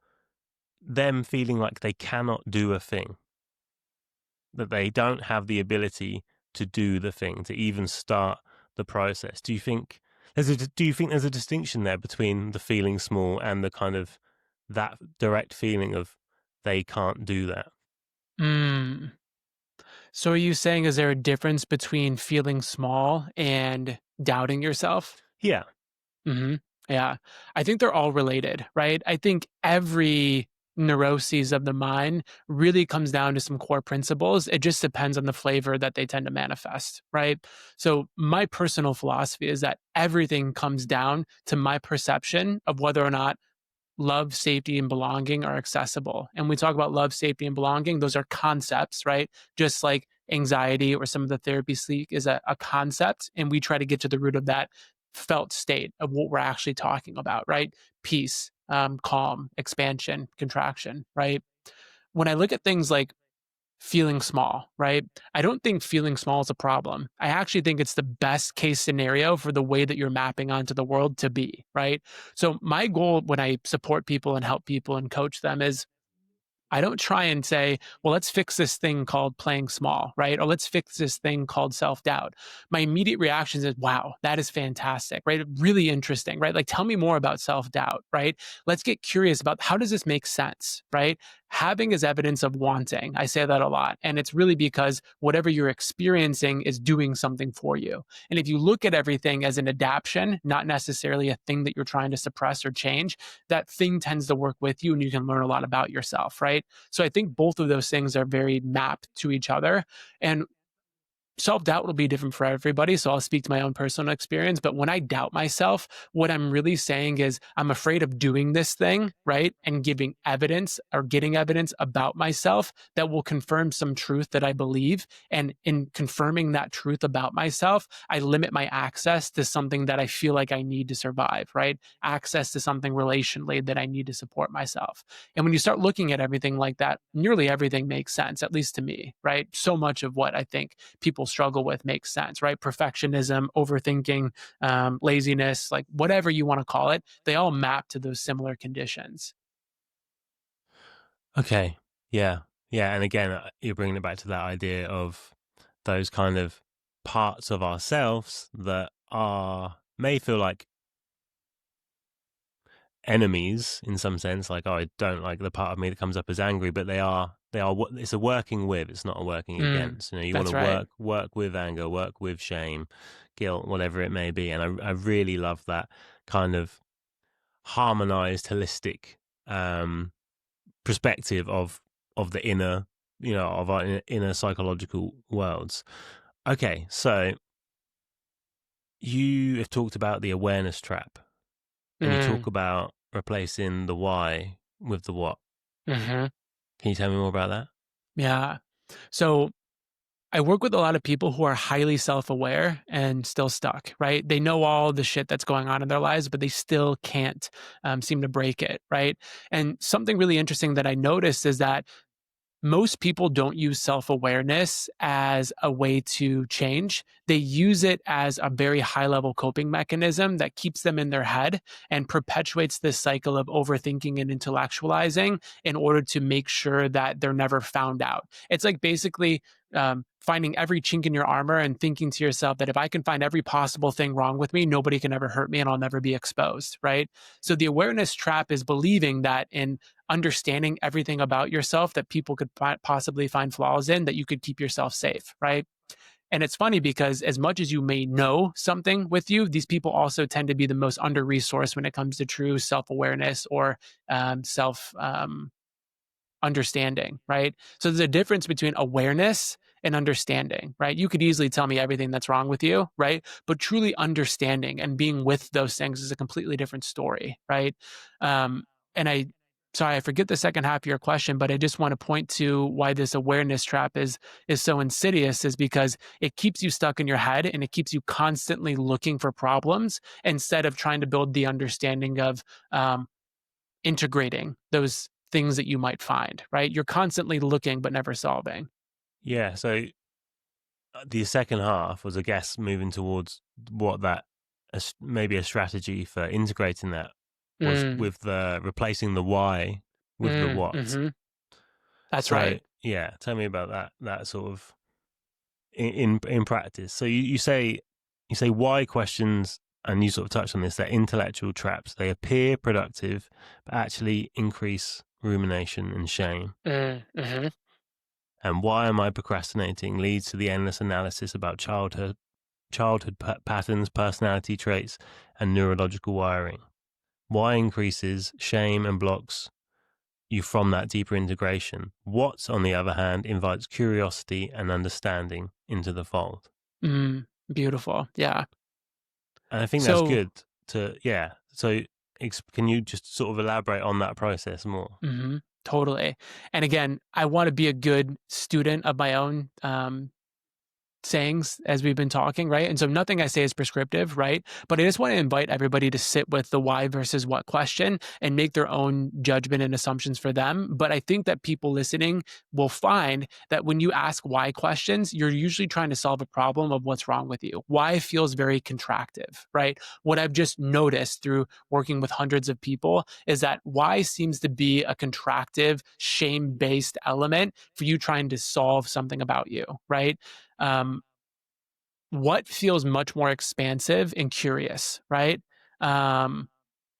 A: them feeling like they cannot do a thing, that they don't have the ability to do the thing, to even start the process. Do you think there's a distinction there between the feeling small and the kind of that direct feeling of they can't do that?
B: Mm. So are you saying, is there a difference between feeling small and doubting yourself?
A: Yeah.
B: Hmm. Yeah. I think they're all related, right? I think every neuroses of the mind really comes down to some core principles. It just depends on the flavor that they tend to manifest, right? So, my personal philosophy is that everything comes down to my perception of whether or not love, safety, and belonging are accessible. And we talk about love, safety, and belonging, those are concepts, right? Just like anxiety or some of the therapy speak is a concept. And we try to get to the root of that felt state of what we're actually talking about, right? Peace, calm, expansion, contraction, right? When I look at things like feeling small, right? I don't think feeling small is a problem. I actually think it's the best case scenario for the way that you're mapping onto the world to be, right? So, my goal when I support people and help people and coach them is I don't try and say, well, let's fix this thing called playing small, right? Or let's fix this thing called self doubt. My immediate reaction is, wow, that is fantastic, right? Really interesting, right? Like, tell me more about self doubt, right? Let's get curious about how does this make sense, right? Having is evidence of wanting. I say that a lot. And it's really because whatever you're experiencing is doing something for you. And if you look at everything as an adaptation, not necessarily a thing that you're trying to suppress or change, that thing tends to work with you and you can learn a lot about yourself, right? So I think both of those things are very mapped to each other. And self doubt will be different for everybody. So I'll speak to my own personal experience. But when I doubt myself, what I'm really saying is I'm afraid of doing this thing, right? And giving evidence or getting evidence about myself that will confirm some truth that I believe. And in confirming that truth about myself, I limit my access to something that I feel like I need to survive, right? Access to something relationally that I need to support myself. And when you start looking at everything like that, nearly everything makes sense, at least to me, right? So much of what I think people struggle with makes sense, right? Perfectionism, overthinking, laziness, like whatever you want to call it, they all map to those similar conditions.
A: Okay. Yeah. Yeah. And again, you're bringing it back to that idea of those kind of parts of ourselves that may feel like enemies in some sense. Like, oh, I don't like the part of me that comes up as angry, but it's a working with, it's not a working
B: Mm,
A: against. You want
B: that's
A: to
B: right.
A: work with anger, work with shame, guilt, whatever it may be. And I really love that kind of harmonized, holistic, um, perspective of the inner, of our inner psychological worlds. Okay, so you have talked about the awareness trap, and you talk
B: Mm,
A: about replacing the why with the what.
B: hmm.
A: Can you tell me more about that?
B: Yeah. So I work with a lot of people who are highly self aware and still stuck, right? They know all the shit that's going on in their lives, but they still can't seem to break it, right? And something really interesting that I noticed is that most people don't use self awareness as a way to change. They use it as a very high level coping mechanism that keeps them in their head and perpetuates this cycle of overthinking and intellectualizing in order to make sure that they're never found out. It's like basically finding every chink in your armor and thinking to yourself that if I can find every possible thing wrong with me, nobody can ever hurt me and I'll never be exposed, right? So the awareness trap is believing that in understanding everything about yourself that people could possibly find flaws in, that you could keep yourself safe, right? And it's funny because as much as you may know something with you, these people also tend to be the most under resourced when it comes to true self awareness or self understanding, right? So there's a difference between awareness and understanding, right? You could easily tell me everything that's wrong with you, right? But truly understanding and being with those things is a completely different story, right? Um, and sorry, I forget the second half of your question, but I just want to point to why this awareness trap is so insidious, is because it keeps you stuck in your head and it keeps you constantly looking for problems instead of trying to build the understanding of um, integrating those things that you might find, right? You're constantly looking but never solving.
A: Yeah. So the second half was, I guess, moving towards what that maybe a strategy for integrating that was,
B: Mm,
A: with the replacing the why with the what.
B: mm-hmm. That's
A: So
B: right.
A: yeah, tell me about that sort of in practice. So you say why questions, and you sort of touched on this. They're intellectual traps. They appear productive, but actually increase rumination and shame.
B: Mm-hmm.
A: And why am I procrastinating leads to the endless analysis about childhood patterns, personality traits, and neurological wiring. Why increases shame and blocks you from that deeper integration. What, on the other hand, invites curiosity and understanding into the fold.
B: Mm, beautiful. Yeah.
A: And I think that's
B: So,
A: good to, yeah. So, can you just sort of elaborate on that process more?
B: totally. And again, I want to be a good student of my own sayings as we've been talking, right? And so nothing I say is prescriptive, right? But I just want to invite everybody to sit with the why versus what question and make their own judgment and assumptions for them. But I think that people listening will find that when you ask why questions, you're usually trying to solve a problem of what's wrong with you. Why feels very contractive, right? What I've just noticed through working with hundreds of people is that why seems to be a contractive, shame based element for you trying to solve something about you, right? Um, what feels much more expansive and curious, right? Um,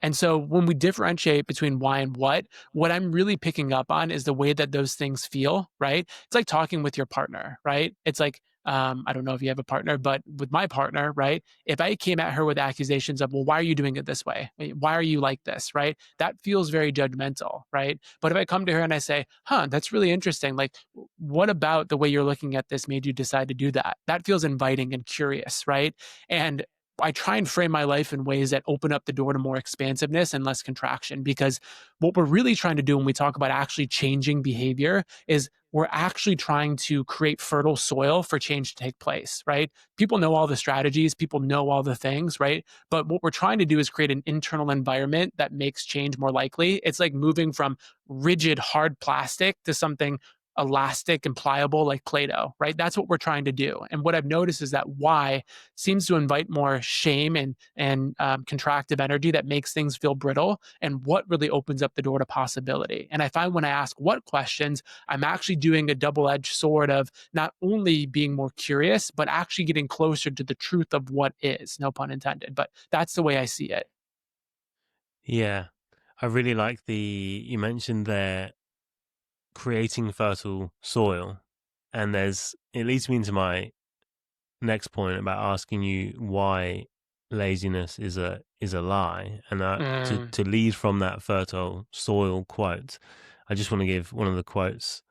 B: and so when we differentiate between why and what I'm really picking up on is the way that those things feel, right? It's like talking with your partner, right? It's like, I don't know if you have a partner, but with my partner, right? If I came at her with accusations of, well, why are you doing it this way? Why are you like this, right? That feels very judgmental, right? But if I come to her and I say, huh, that's really interesting. Like, what about the way you're looking at this made you decide to do that? That feels inviting and curious, right? And I try and frame my life in ways that open up the door to more expansiveness and less contraction. Because what we're really trying to do when we talk about actually changing behavior is we're actually trying to create fertile soil for change to take place, right? People know all the strategies, people know all the things, right? But what we're trying to do is create an internal environment that makes change more likely. It's like moving from rigid, hard plastic to something elastic and pliable like Play-Doh, right? That's what we're trying to do. And what I've noticed is that why seems to invite more shame and contractive energy that makes things feel brittle, and what really opens up the door to possibility. And I find when I ask what questions, I'm actually doing a double-edged sword of not only being more curious, but actually getting closer to the truth of what is, no pun intended. But that's the way I see it.
A: Yeah. I really like you mentioned there, creating fertile soil. And it leads me into my next point about asking you why laziness is a lie, and to
B: Mm,
A: to lead from that fertile soil quote, I just want to give one of the quotes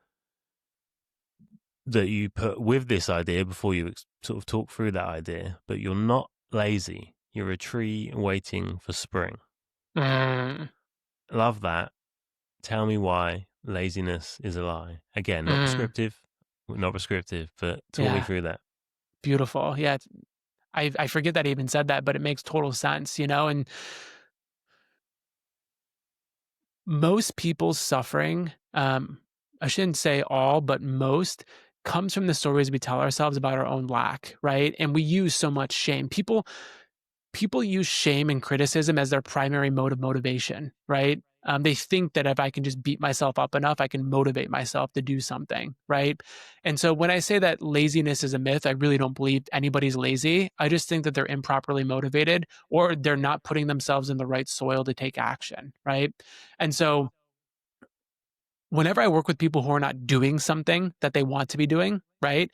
A: that you put with this idea before you sort of talk through that idea. But you're not lazy, you're a tree waiting for spring.
B: mm,
A: Love that. Tell me why laziness is a lie. Again,
B: mm.
A: not prescriptive, but talk me
B: Yeah,
A: through that.
B: beautiful. Yeah, I forget that I even said that, but it makes total sense, you know? And most people's suffering, I shouldn't say all, but most, comes from the stories we tell ourselves about our own lack, right? And we use so much shame. People use shame and criticism as their primary mode of motivation, right? They think that if I can just beat myself up enough, I can motivate myself to do something, right? And so when I say that laziness is a myth, I really don't believe anybody's lazy. I just think that they're improperly motivated, or they're not putting themselves in the right soil to take action, right? And so whenever I work with people who are not doing something that they want to be doing, right?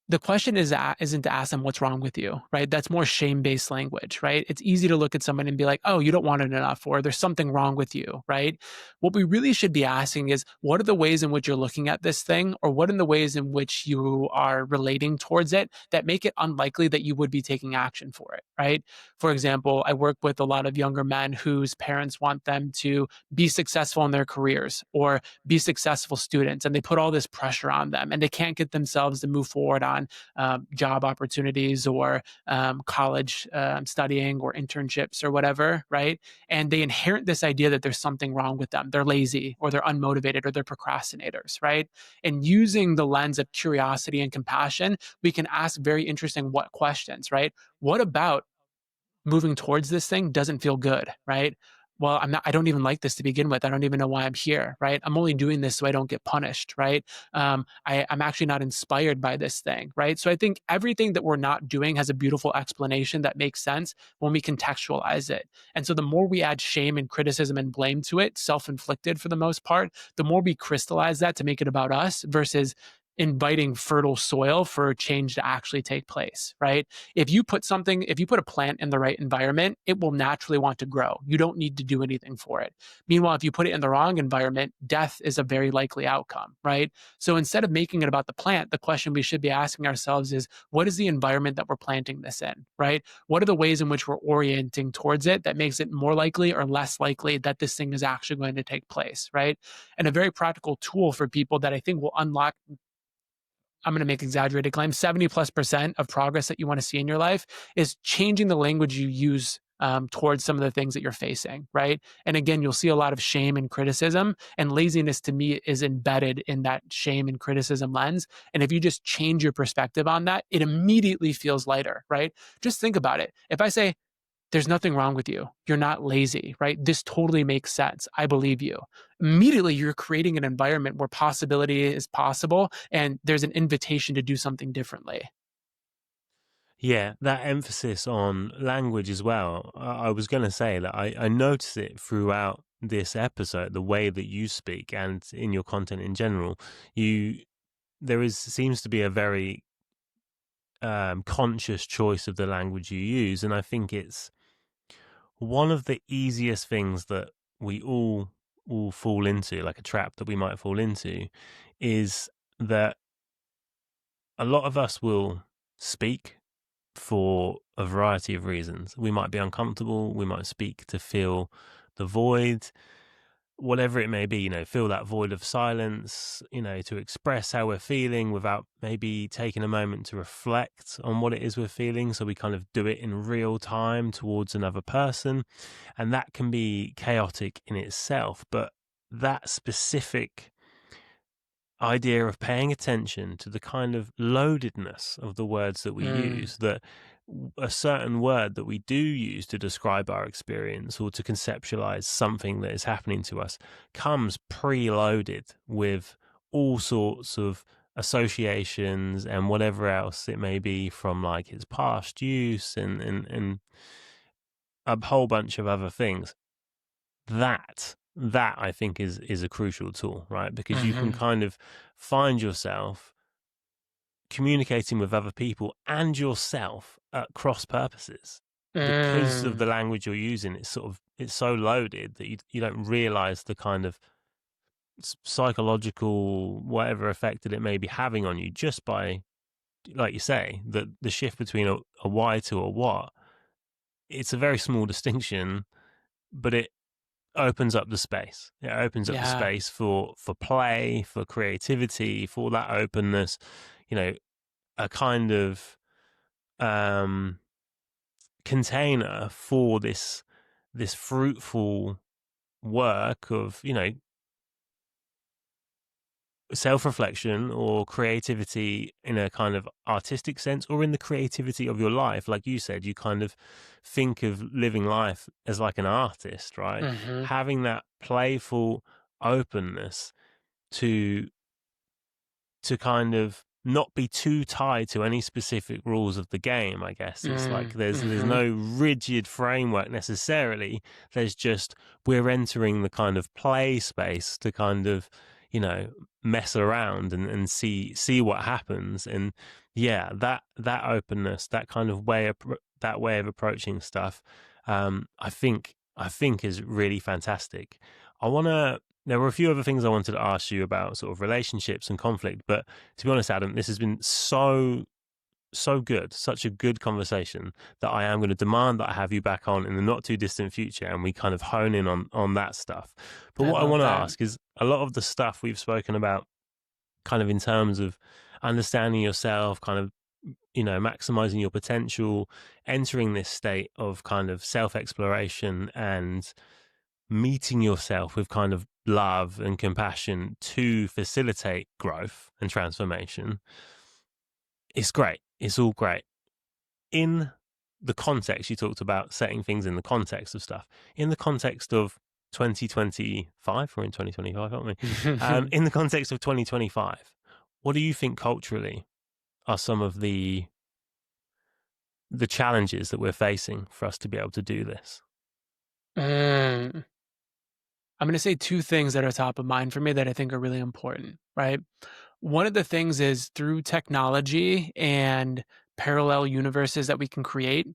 B: the question isn't to ask them what's wrong with you, right? That's more shame-based language, right? It's easy to look at someone and be like, oh, you don't want it enough, or there's something wrong with you, right? What we really should be asking is, what are the ways in which you're looking at this thing, or what are the ways in which you are relating towards it that make it unlikely that you would be taking action for it, right? For example, I work with a lot of younger men whose parents want them to be successful in their careers or be successful students, and they put all this pressure on them, and they can't get themselves to move forward on job opportunities or college studying or internships or whatever, right? And they inherit this idea that there's something wrong with them. They're lazy or they're unmotivated or they're procrastinators, right? And using the lens of curiosity and compassion, we can ask very interesting what questions, right? What about moving towards this thing doesn't feel good, right? Well, I don't even like this to begin with. I don't even know why I'm here, right? I'm only doing this so I don't get punished, right? I'm actually not inspired by this thing, right? So I think everything that we're not doing has a beautiful explanation that makes sense when we contextualize it. And so the more we add shame and criticism and blame to it, self inflicted for the most part, the more we crystallize that to make it about us versus inviting fertile soil for change to actually take place, right? If you put a plant in the right environment, it will naturally want to grow. You don't need to do anything for it. Meanwhile, if you put it in the wrong environment, death is a very likely outcome, right? So instead of making it about the plant, the question we should be asking ourselves is, what is the environment that we're planting this in, right? What are the ways in which we're orienting towards it that makes it more likely or less likely that this thing is actually going to take place, right? And a very practical tool for people that I think will unlock, I'm going to make exaggerated claims, 70+% of progress that you want to see in your life is changing the language you use towards some of the things that you're facing, right? And again, you'll see a lot of shame and criticism, and laziness to me is embedded in that shame and criticism lens. And if you just change your perspective on that, it immediately feels lighter, right? Just think about it. If I say, there's nothing wrong with you. You're not lazy, right? This totally makes sense. I believe you. Immediately, you're creating an environment where possibility is possible and there's an invitation to do something differently.
A: Yeah, that emphasis on language as well. I was going to say that I notice it throughout this episode, the way that you speak and in your content in general. Seems to be a very conscious choice of the language you use, and I think it's one of the easiest things that we all fall into, like a trap that we might fall into, is that a lot of us will speak for a variety of reasons. We might be uncomfortable, we might speak to fill the void, whatever it may be, fill that void of silence, to express how we're feeling without maybe taking a moment to reflect on what it is we're feeling. So we kind of do it in real time towards another person. And that can be chaotic in itself. But that specific idea of paying attention to the kind of loadedness of the words that we use, that a certain word that we do use to describe our experience or to conceptualize something that is happening to us comes preloaded with all sorts of associations and whatever else it may be from like its past use and a whole bunch of other things. That I think is a crucial tool, right? Because you can kind of find yourself communicating with other people and yourself at cross purposes because of the language you're using. It's so loaded that you don't realize the kind of psychological whatever effect that it may be having on you just by, like you say, the shift between a why to a what. It's a very small distinction, but it opens up the space. It opens up the
B: Yeah.
A: space for play, for creativity, for that openness, a kind of container for this fruitful work of, self-reflection or creativity in a kind of artistic sense, or in the creativity of your life. Like you said, you kind of think of living life as like an artist, right? Having that playful openness to kind of not be too tied to any specific rules of the game, I guess. It's like there's no rigid framework necessarily. There's just, we're entering the kind of play space to kind of, you know, mess around and see what happens. And yeah, that openness, that kind of that way of approaching stuff, I think is really fantastic. There were a few other things I wanted to ask you about, sort of relationships and conflict, but to be honest, Adam, this has been so good, such a good conversation, that I am going to demand that I have you back on in the not too distant future, and we kind of hone in on that stuff. But
B: I
A: what I
B: love
A: want to
B: that.
A: ask is, a lot of the stuff we've spoken about, kind of in terms of understanding yourself, kind of, maximizing your potential, entering this state of kind of self exploration and meeting yourself with kind of love and compassion to facilitate growth and transformation. It's great. It's all great. In the context, you talked about setting things in the context of stuff. In the context of 2025, we're in 2025, aren't we? In the context of 2025, what do you think culturally are some of the challenges that we're facing for us to be able to do this?
B: Mm. I'm going to say two things that are top of mind for me that I think are really important, right? One of the things is through technology and parallel universes that we can create,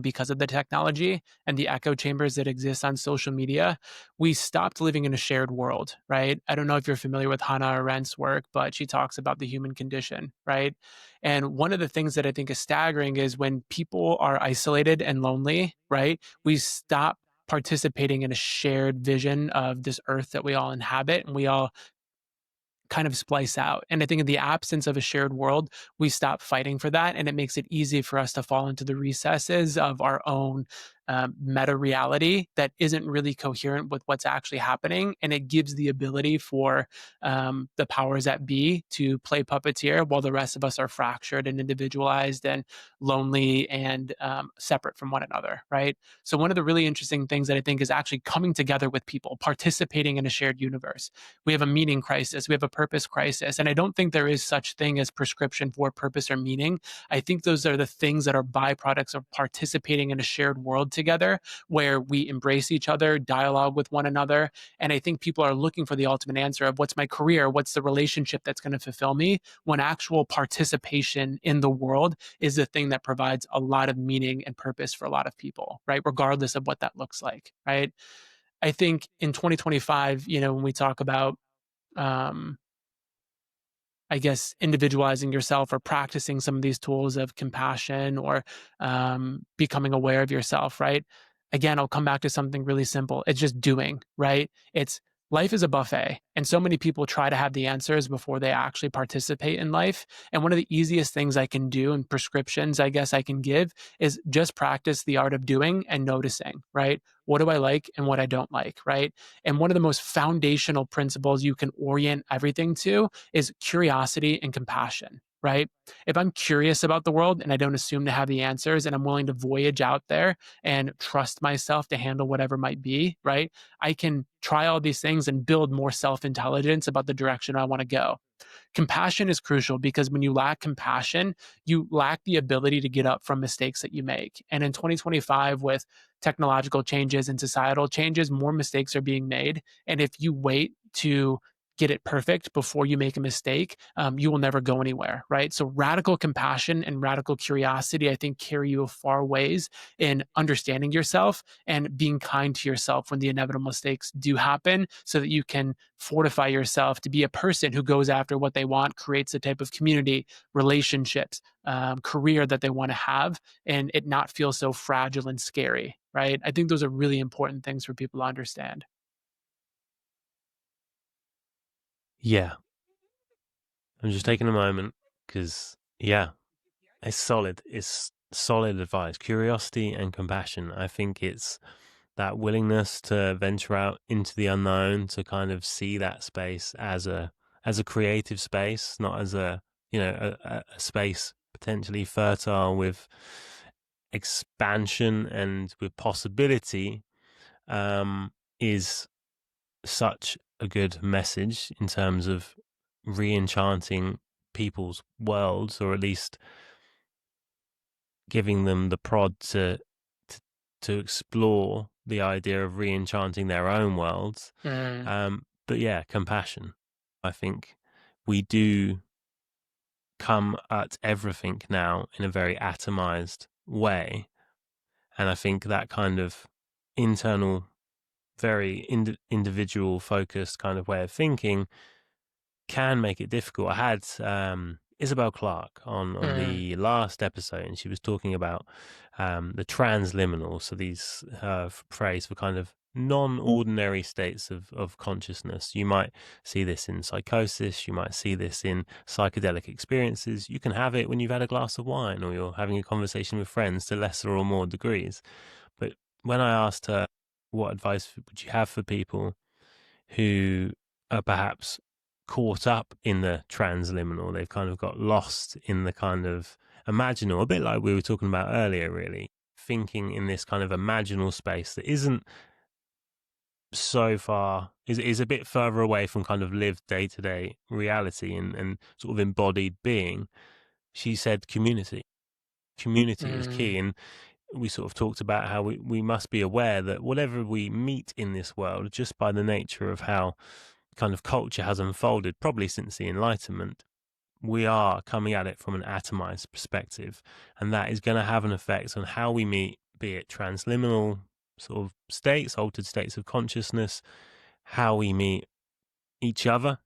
B: because of the technology and the echo chambers that exist on social media, we stopped living in a shared world, right? I don't know if you're familiar with Hannah Arendt's work, but she talks about the human condition, right? And one of the things that I think is staggering is when people are isolated and lonely, right? We stop participating in a shared vision of this earth that we all inhabit and we all kind of splice out. And I think in the absence of a shared world, we stop fighting for that. And it makes it easy for us to fall into the recesses of our own meta reality that isn't really coherent with what's actually happening. And it gives the ability for the powers that be to play puppeteer while the rest of us are fractured and individualized and lonely and separate from one another. Right. So, one of the really interesting things that I think is actually coming together with people, participating in a shared universe. We have a meaning crisis, we have a purpose crisis, and I don't think there is such thing as prescription for purpose or meaning. I think those are the things that are byproducts of participating in a shared world together where we embrace each other, dialogue with one another. And I think people are looking for the ultimate answer of what's my career, what's the relationship that's going to fulfill me, when actual participation in the world is the thing that provides a lot of meaning and purpose for a lot of people, right? Regardless of what that looks like, right? I think in 2025, when we talk about um, I guess, individualizing yourself or practicing some of these tools of compassion or becoming aware of yourself, right? Again, I'll come back to something really simple. It's just doing, right? It's life is a buffet. And so many people try to have the answers before they actually participate in life. And one of the easiest things I can do and prescriptions I guess I can give is just practice the art of doing and noticing, right? What do I like and what I don't like, right? And one of the most foundational principles you can orient everything to is curiosity and compassion, right? If I'm curious about the world and I don't assume to have the answers and I'm willing to voyage out there and trust myself to handle whatever might be, right? I can try all these things and build more self intelligence about the direction I want to go. Compassion is crucial because when you lack compassion, you lack the ability to get up from mistakes that you make. And in 2025, with technological changes and societal changes, more mistakes are being made. And if you wait to get it perfect before you make a mistake, you will never go anywhere, right? So radical compassion and radical curiosity, I think, carry you a far ways in understanding yourself and being kind to yourself when the inevitable mistakes do happen so that you can fortify yourself to be a person who goes after what they want, creates the type of community, relationships, career that they want to have, and it not feel so fragile and scary, right? I think those are really important things for people to understand.
A: Yeah, I'm just taking a moment because, yeah, it's solid. It's solid advice. Curiosity and compassion. I think it's that willingness to venture out into the unknown, to kind of see that space as a creative space, not as a space potentially fertile with expansion and with possibility, is such a good message in terms of re-enchanting people's worlds, or at least giving them the prod to, to explore the idea of re-enchanting their own worlds.
B: Mm.
A: But yeah, compassion. I think we do come at everything now in a very atomized way. And I think that kind of internal, very individual focused kind of way of thinking can make it difficult. I had Isabel Clarke on
B: Mm,
A: the last episode, and she was talking about the transliminal. So these phrase for kind of non-ordinary states of consciousness. You might see this in psychosis. You might see this in psychedelic experiences. You can have it when you've had a glass of wine or you're having a conversation with friends to lesser or more degrees. But when I asked her, what advice would you have for people who are perhaps caught up in the transliminal? They've kind of got lost in the kind of imaginal, a bit like we were talking about earlier, really, thinking in this kind of imaginal space that isn't so far, is a bit further away from kind of lived day-to-day reality and sort of embodied being. She said community is
B: mm,
A: key. And we sort of talked about how we must be aware that whatever we meet in this world, just by the nature of how kind of culture has unfolded, probably since the Enlightenment, we are coming at it from an atomized perspective. And that is going to have an effect on how we meet, be it transliminal sort of states, altered states of consciousness, how we meet each other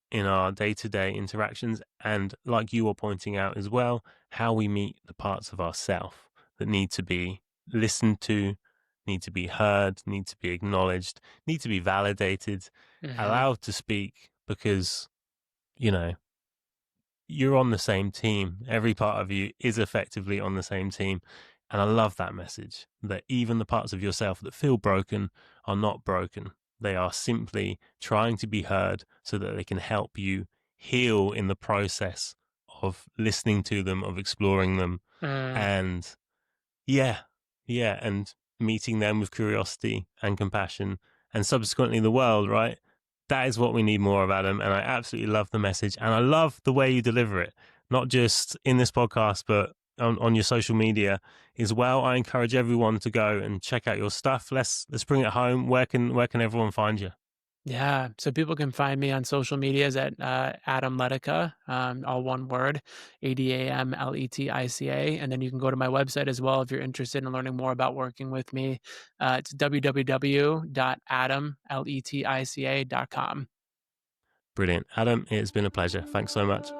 A: in our day-to-day interactions, and like you were pointing out as well, how we meet the parts of ourself that need to be listened to, need to be heard, need to be acknowledged, need to be validated,
B: mhm,
A: allowed to speak, because you know you're on the same team. Every part of you is effectively on the same team. And I love that message that even the parts of yourself that feel broken are not broken. They are simply trying to be heard so that they can help you heal in the process of listening to them, of exploring them.
B: mm.
A: And yeah, yeah, and meeting them with curiosity and compassion, and subsequently the world, right? That is what we need more of, Adam. And I absolutely love the message, and I love the way you deliver it, not just in this podcast, but on your social media as well. I encourage everyone to go and check out your stuff. Let's bring it home. Where can everyone find you?
B: Yeah, so people can find me on social medias at Adam Letica, all one word, ADAMLETICA, and then you can go to my website as well if you're interested in learning more about working with me. It's www.adamletica.com.
A: Brilliant, Adam. It's been a pleasure. Thanks so much.